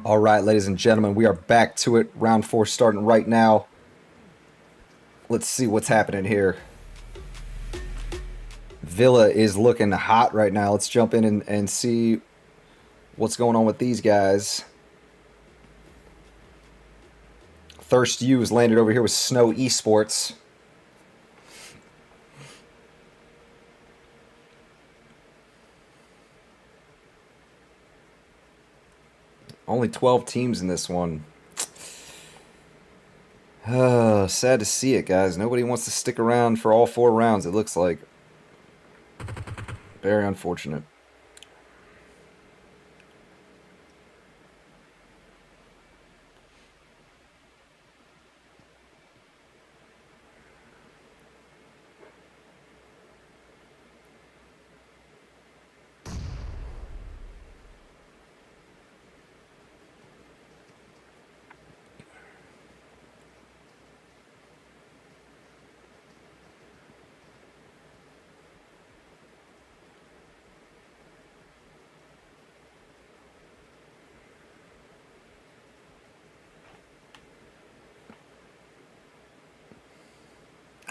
All right, ladies and gentlemen, we are back to it. Round 4 starting right now. Let's see what's happening here. Villa is looking hot right now. Let's jump in and see what's going on with these guys. Thirst U has landed over here with Snow Esports. Only 12 teams in this one. Sad to see it, guys. Nobody wants to stick around for all 4 rounds, it looks like. Very unfortunate.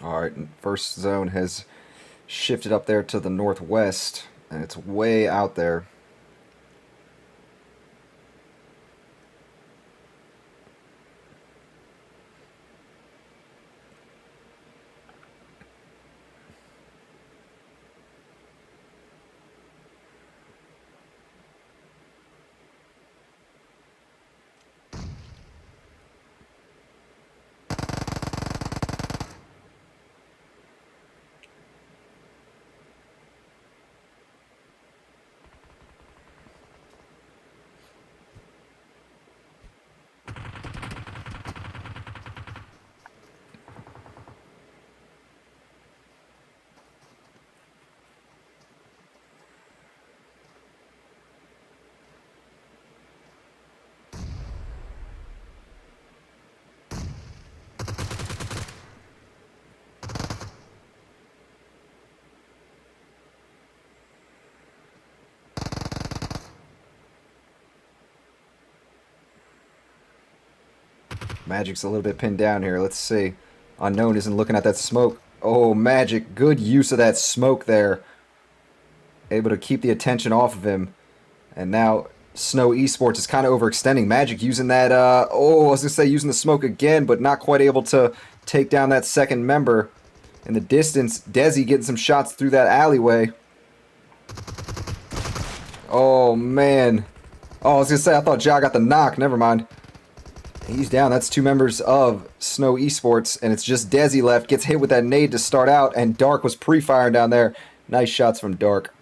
Alright, first zone has shifted up there to the northwest, and it's way out there. Magic's a little bit pinned down here. Let's see. Unknown isn't looking at that smoke. Oh, Magic. Good use of that smoke there. Able to keep the attention off of him. And now Snow Esports is kind of overextending. Magic using that, I was going to say using the smoke again, but not quite able to take down that second member. In the distance, Desi getting some shots through that alleyway. Oh, man. Oh, I was going to say, I thought Ja got the knock. Never mind. He's down. That's 2 members of Snow Esports, and it's just Desi left. Gets hit with that nade to start out, and Dark was pre-firing down there. Nice shots from Dark.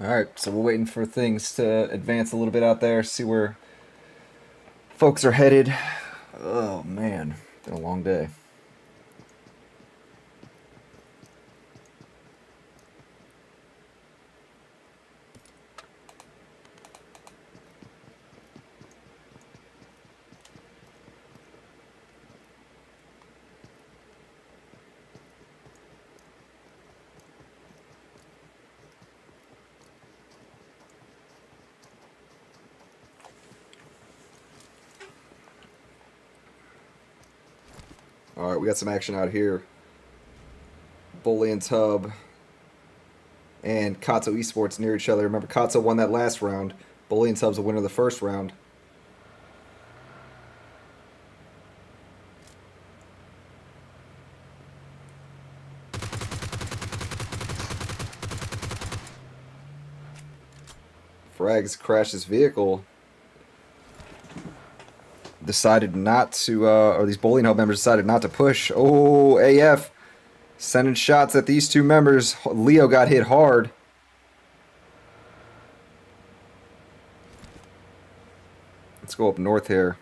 Alright, so we're waiting for things to advance a little bit out there, see where folks are headed. Oh, man. Been a long day. All right, we got some action out here. Bully and Tub and Katsu Esports near each other. Remember, Katsu won that last round. Bully and Tub's the winner of the first round. Frags crashed his vehicle. Decided not to, or these Bully and Hub members decided not to push. Oh, AF sending shots at these two members. Leo got hit hard. Let's go up north here.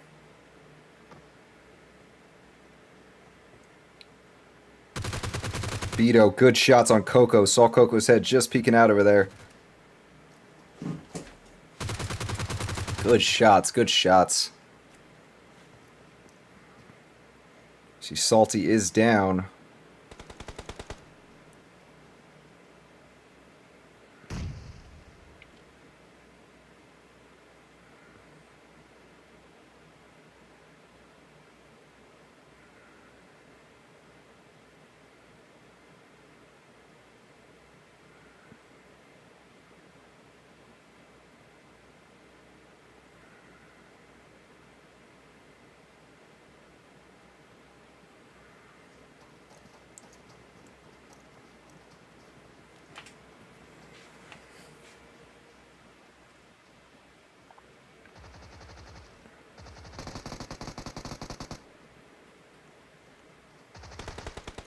Beto, good shots on Coco. Saw Coco's head just peeking out over there. Good shots, good shots. See, Salty is down.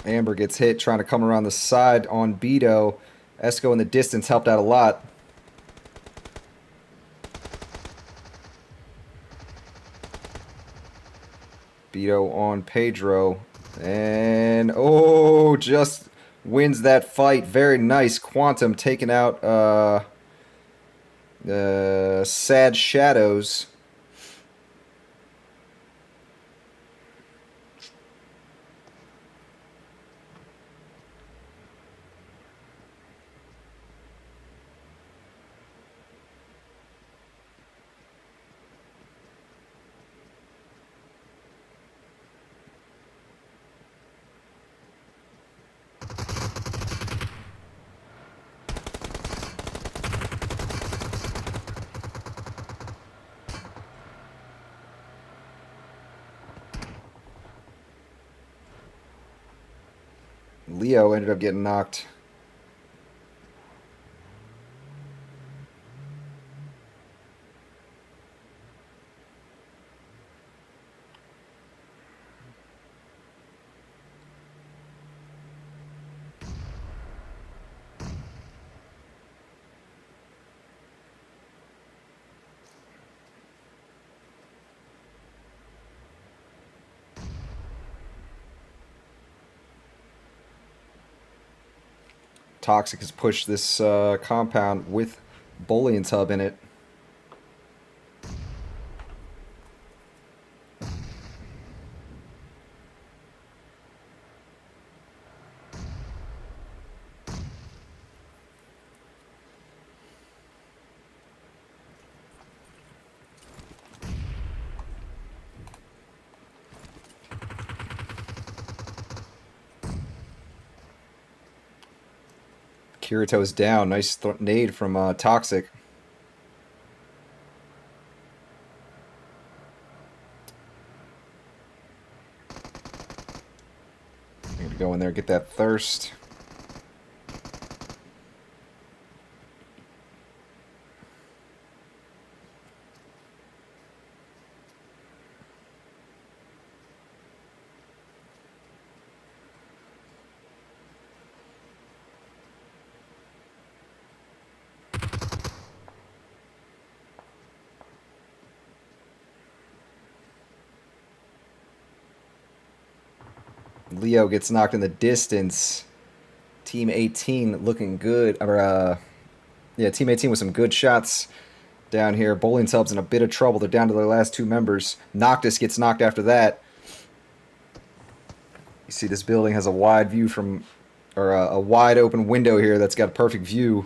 Amber gets hit trying to come around the side on Beto. Esco in the distance helped out a lot. Beto on Pedro. And, oh, just wins that fight. Very nice. Quantum taking out Sad Shadows. Leo ended up getting knocked. Toxic has pushed this compound with Bully and Tub in it. Kirito's down. Nice nade from Toxic. I'm gonna go in there, get that thirst. Leo gets knocked in the distance. Team 18 looking good. Yeah, Team 18 with some good shots down here. Bowling Tub's in a bit of trouble. They're down to their last two members. Noctis gets knocked after that. You see this building has a wide view from, or a wide open window here that's got a perfect view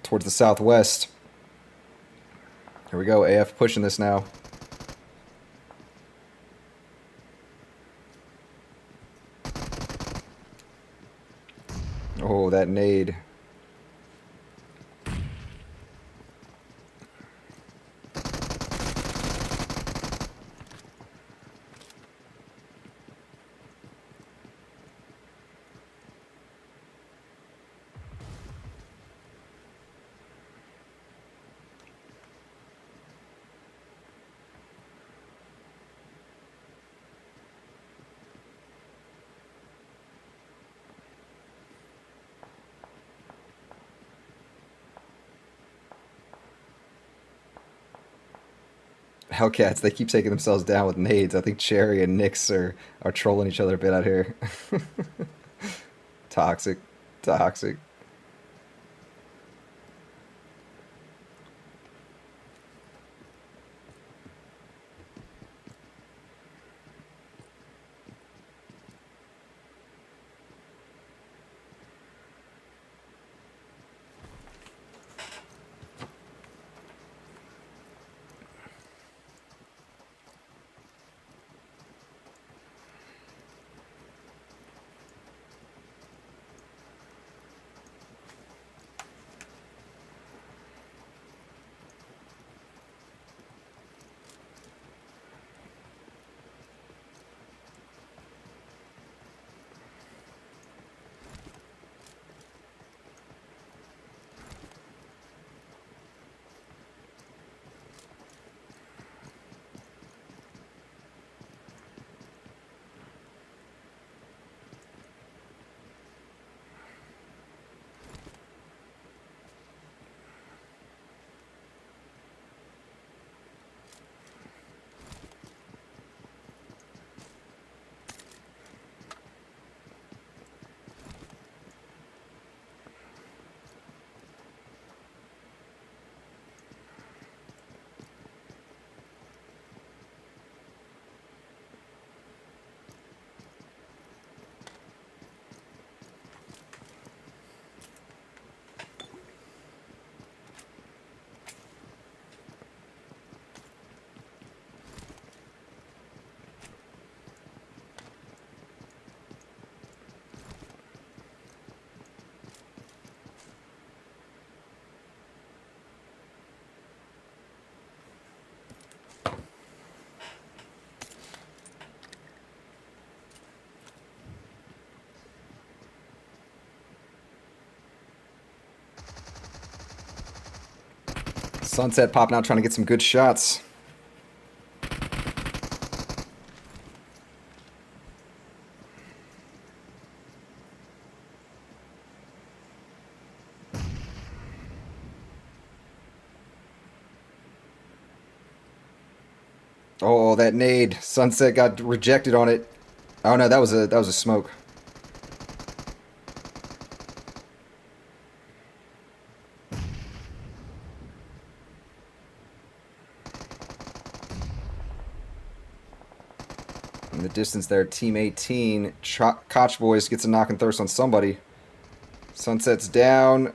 towards the southwest. Here we go. AF pushing this now. Oh, that nade. Hellcats, they keep taking themselves down with nades. I think Cherry and Nyx are trolling each other a bit out here. Toxic. Toxic. Sunset popping out, trying to get some good shots. Oh, that nade. Sunset got rejected on it. Oh no, that was a smoke. In the distance there, Team 18. Koch Boys gets a knock and thirst on somebody. Sunset's down.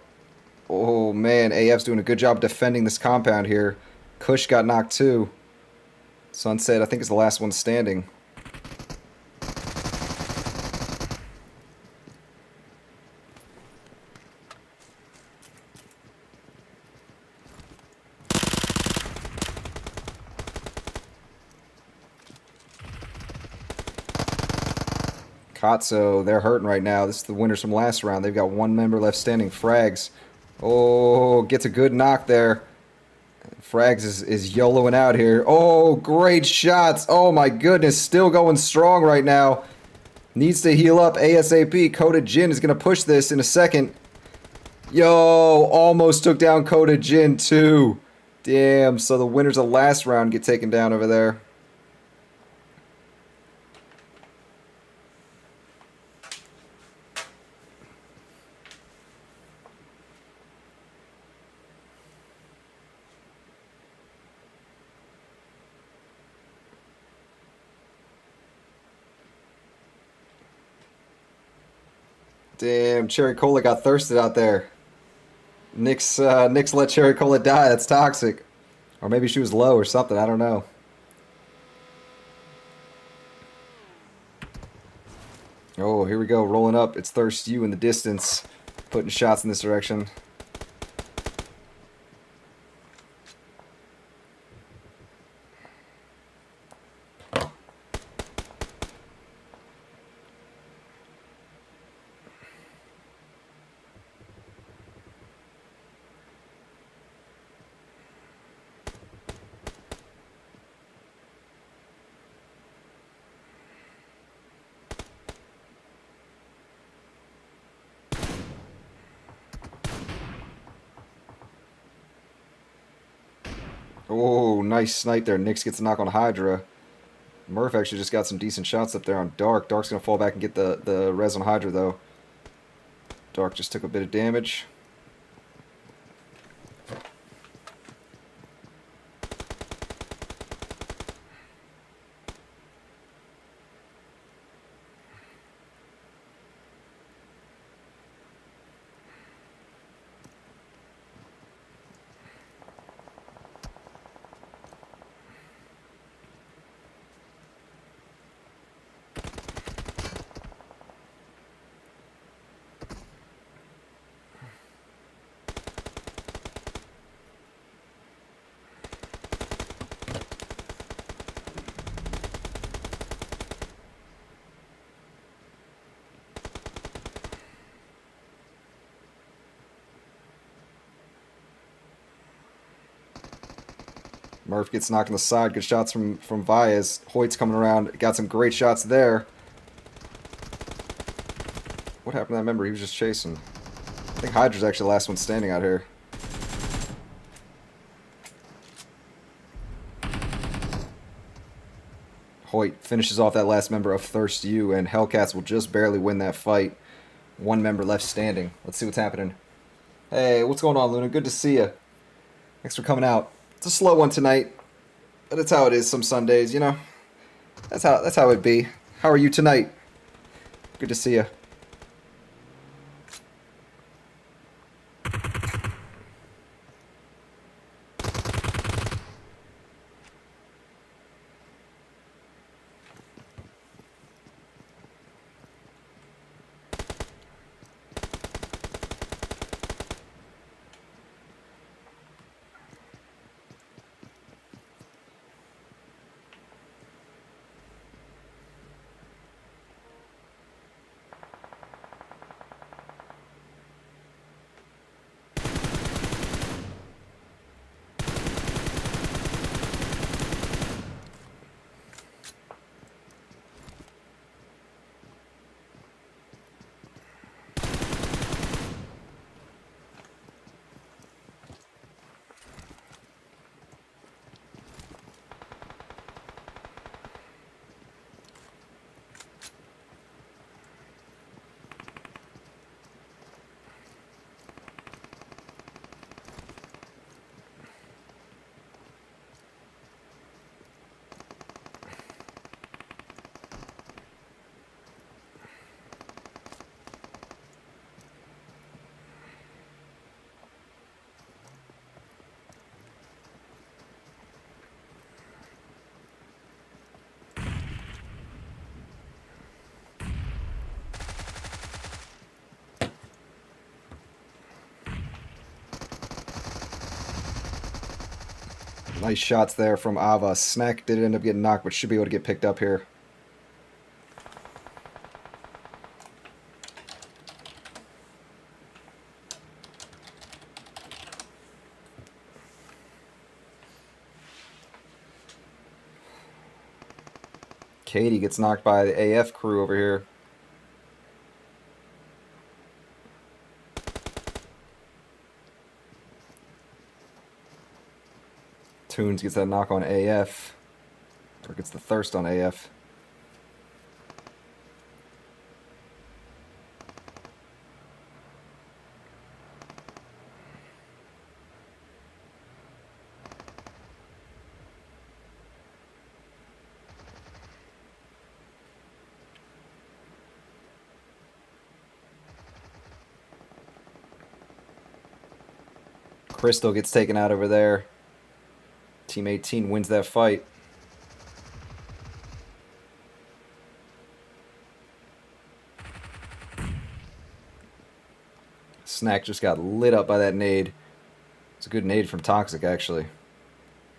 Oh man, AF's doing a good job defending this compound here. Kush got knocked too. Sunset, I think, is the last one standing. Katso, they're hurting right now. This is the winners from last round. They've got one member left standing. Frags. Oh, gets a good knock there. Frags is YOLOing out here. Oh, great shots. Oh my goodness, still going strong right now. Needs to heal up ASAP. Coda Jin is going to push this in a second. Yo, almost took down Coda Jin too. Damn, so the winners of last round get taken down over there. Damn, Cherry Cola got thirsted out there. Nyx let Cherry Cola die. That's toxic. Or maybe she was low or something. I don't know. Oh, here we go. Rolling up. It's Thirst You in the distance. Putting shots in this direction. Oh, nice snipe there. Nix gets a knock on Hydra. Murph actually just got some decent shots up there on Dark. Dark's going to fall back and get the res on Hydra, though. Dark just took a bit of damage. Murph gets knocked on the side. Good shots from Vaez. Hoyt's coming around. Got some great shots there. What happened to that member? He was just chasing. I think Hydra's actually the last one standing out here. Hoyt finishes off that last member of Thirst You, and Hellcats will just barely win that fight. One member left standing. Let's see what's happening. Hey, what's going on, Luna? Good to see you. Thanks for coming out. It's a slow one tonight, but it's how it is some Sundays, you know. That's how it be. How are you tonight? Good to see you. Nice shots there from Ava. Snack did end up getting knocked, but should be able to get picked up here. Katie gets knocked by the AF crew over here. Toons gets that knock on AF. Or gets the thirst on AF. Crystal gets taken out over there. Team 18 wins that fight. Snack just got lit up by that nade. It's a good nade from Toxic, actually.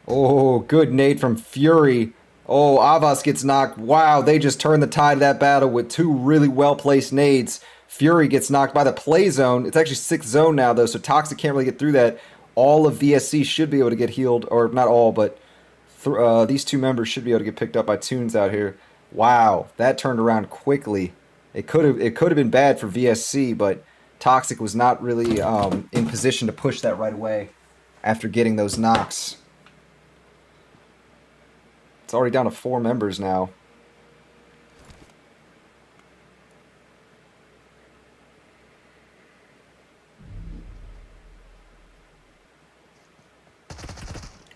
Oh, good nade from Fury. Oh, Avas gets knocked. Wow, they just turned the tide of that battle with two really well-placed nades. Fury gets knocked by the play zone. It's actually 6th zone now, though, so Toxic can't really get through that. All of VSC should be able to get healed, or not all, but these two members should be able to get picked up by Toons out here. Wow, that turned around quickly. It could have been bad for VSC, but Toxic was not really in position to push that right away after getting those knocks. It's already down to 4 members now.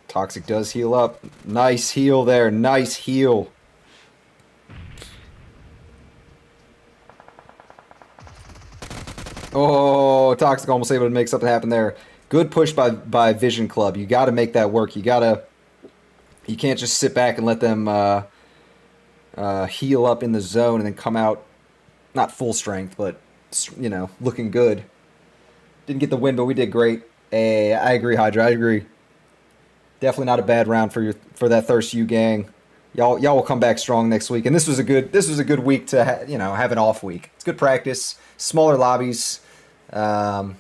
Toxic does heal up. Nice heal there. Nice heal. Oh, Toxic almost able to make something happen there. Good push by Vision Club. You got to make that work. You can't just sit back and let them heal up in the zone and then come out, not full strength, but, you know, looking good. Didn't get the win, but we did great. Hey, I agree, Hydra. I agree. Definitely not a bad round for that Thirst U gang. Y'all will come back strong next week. And this was a good week to have an off week. It's good practice, smaller lobbies. Yeah,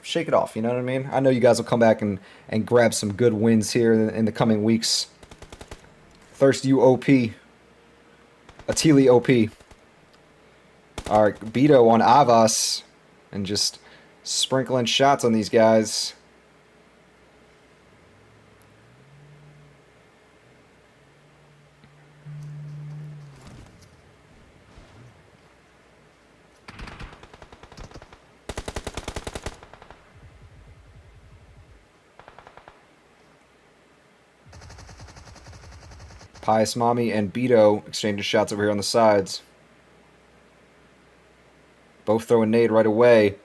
shake it off. You know what I mean? I know you guys will come back and grab some good wins here in the coming weeks. Thirst U OP. Atili OP. All right, Beto on Avas and just sprinkling shots on these guys. Pious Mommy and Beto exchanging shots over here on the sides. Both throw a nade right away.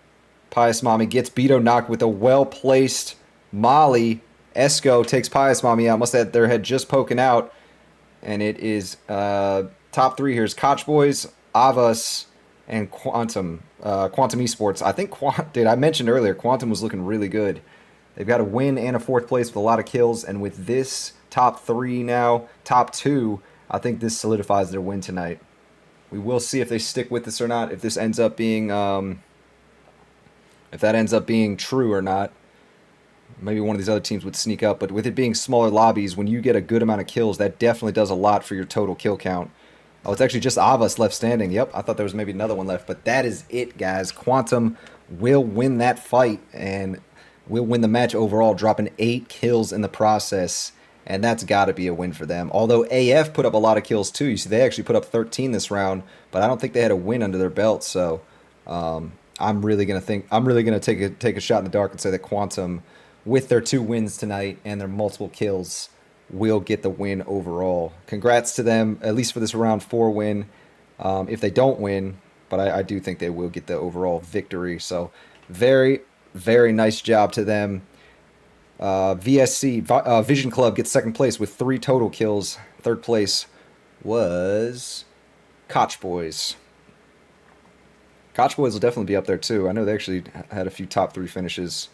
Pious Mommy gets Beto knocked with a well-placed molly. Esco takes Pious Mommy out. Must have had their head just poking out. And it is top 3 here is Koch Boys, Avas, and Quantum. Quantum Esports. I think, dude, I mentioned earlier, Quantum was looking really good. They've got a win and a 4th place with a lot of kills. And with this top 3 now, top 2, I think this solidifies their win tonight. We will see if they stick with this or not. If this ends up being, if that ends up being true or not. Maybe one of these other teams would sneak up. But with it being smaller lobbies, when you get a good amount of kills, that definitely does a lot for your total kill count. Oh, it's actually just Avas left standing. Yep, I thought there was maybe another one left. But that is it, guys. Quantum will win that fight and will win the match overall, dropping 8 kills in the process. And that's got to be a win for them. Although AF put up a lot of kills too. You see, they actually put up 13 this round, but I don't think they had a win under their belt. So I'm really gonna take a shot in the dark and say that Quantum, with their 2 wins tonight and their multiple kills, will get the win overall. Congrats to them, at least for this round 4 win. If they don't win, but I do think they will get the overall victory. So very, very nice job to them. VSC, Vision Club gets 2nd place with 3 total kills. 3rd place was Koch Boys. Koch Boys will definitely be up there too. I know they actually had a few top 3 finishes.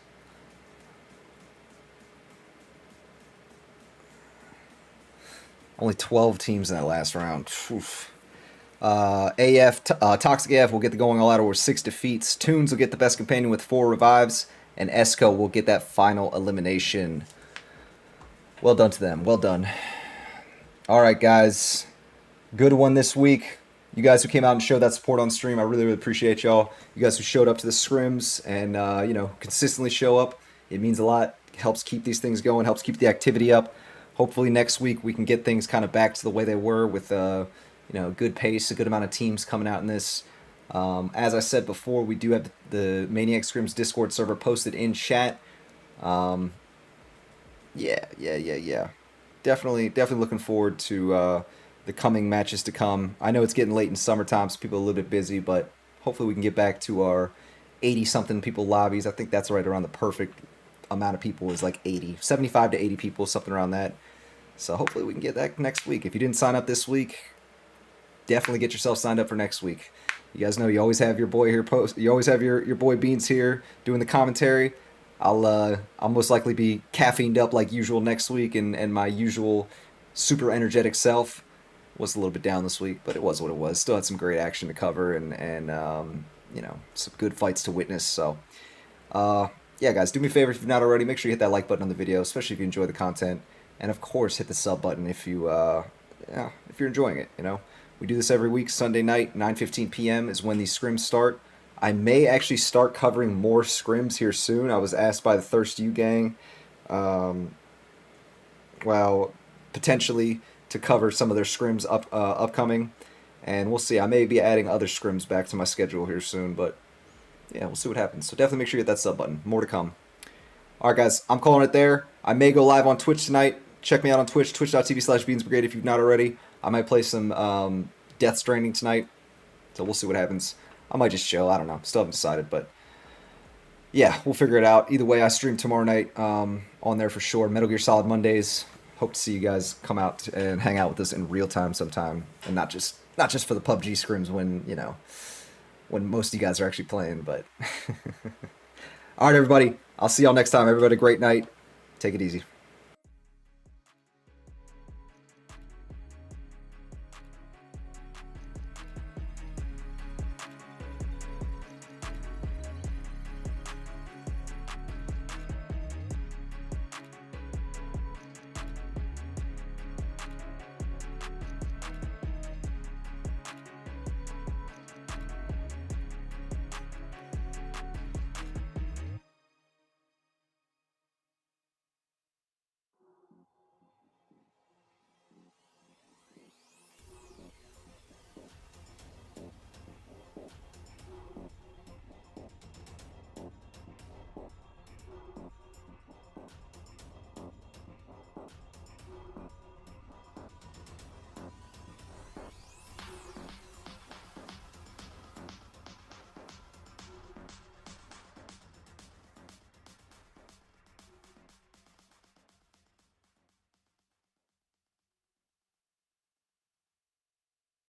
Only 12 teams in that last round. Oof. Toxic AF will get the going all out over 6 defeats. Toons will get the best companion with 4 revives. And Esco will get that final elimination. Well done to them. Well done. All right, guys. Good one this week. You guys who came out and showed that support on stream, I really, really appreciate y'all. You guys who showed up to the scrims and, consistently show up. It means a lot. It helps keep these things going. Helps keep the activity up. Hopefully next week we can get things kind of back to the way they were with, good pace, a good amount of teams coming out in this. As I said before, we do have the Maniac Scrims Discord server posted in chat. Yeah. Definitely looking forward to the coming matches to come. I know it's getting late in summertime, so people are a little bit busy, but hopefully we can get back to our 80-something people lobbies. I think that's right around the perfect amount of people is like 80. 75 to 80 people, something around that. So hopefully we can get that next week. If you didn't sign up this week, definitely get yourself signed up for next week. You guys know you always have your boy here post. You always have your boy Beans here doing the commentary. I'll most likely be caffeined up like usual next week, and my usual super energetic self was a little bit down this week, but it was what it was. Still had some great action to cover, and you know, some good fights to witness. So yeah, guys, do me a favor if you've not already. Make sure you hit that like button on the video, especially if you enjoy the content, and of course hit the sub button if you yeah, if you're enjoying it. You know, we do this every week. Sunday night, 9:15 p.m. is when these scrims start. I may actually start covering more scrims here soon. I was asked by the Thirst You gang, well, potentially to cover some of their scrims upcoming, and we'll see. I may be adding other scrims back to my schedule here soon, but yeah, we'll see what happens. So definitely make sure you hit that sub button. More to come. All right, guys, I'm calling it there. I may go live on Twitch tonight. Check me out on Twitch, twitch.tv/BeansBrigade if you've not already. I might play some Death Stranding tonight, so we'll see what happens. I might just chill. I don't know. Still haven't decided, but yeah, we'll figure it out. Either way, I stream tomorrow night on there for sure. Metal Gear Solid Mondays. Hope to see you guys come out and hang out with us in real time sometime, and not just for the PUBG scrims when, you know, when most of you guys are actually playing. But all right, everybody. I'll see y'all next time. Everybody, great night. Take it easy.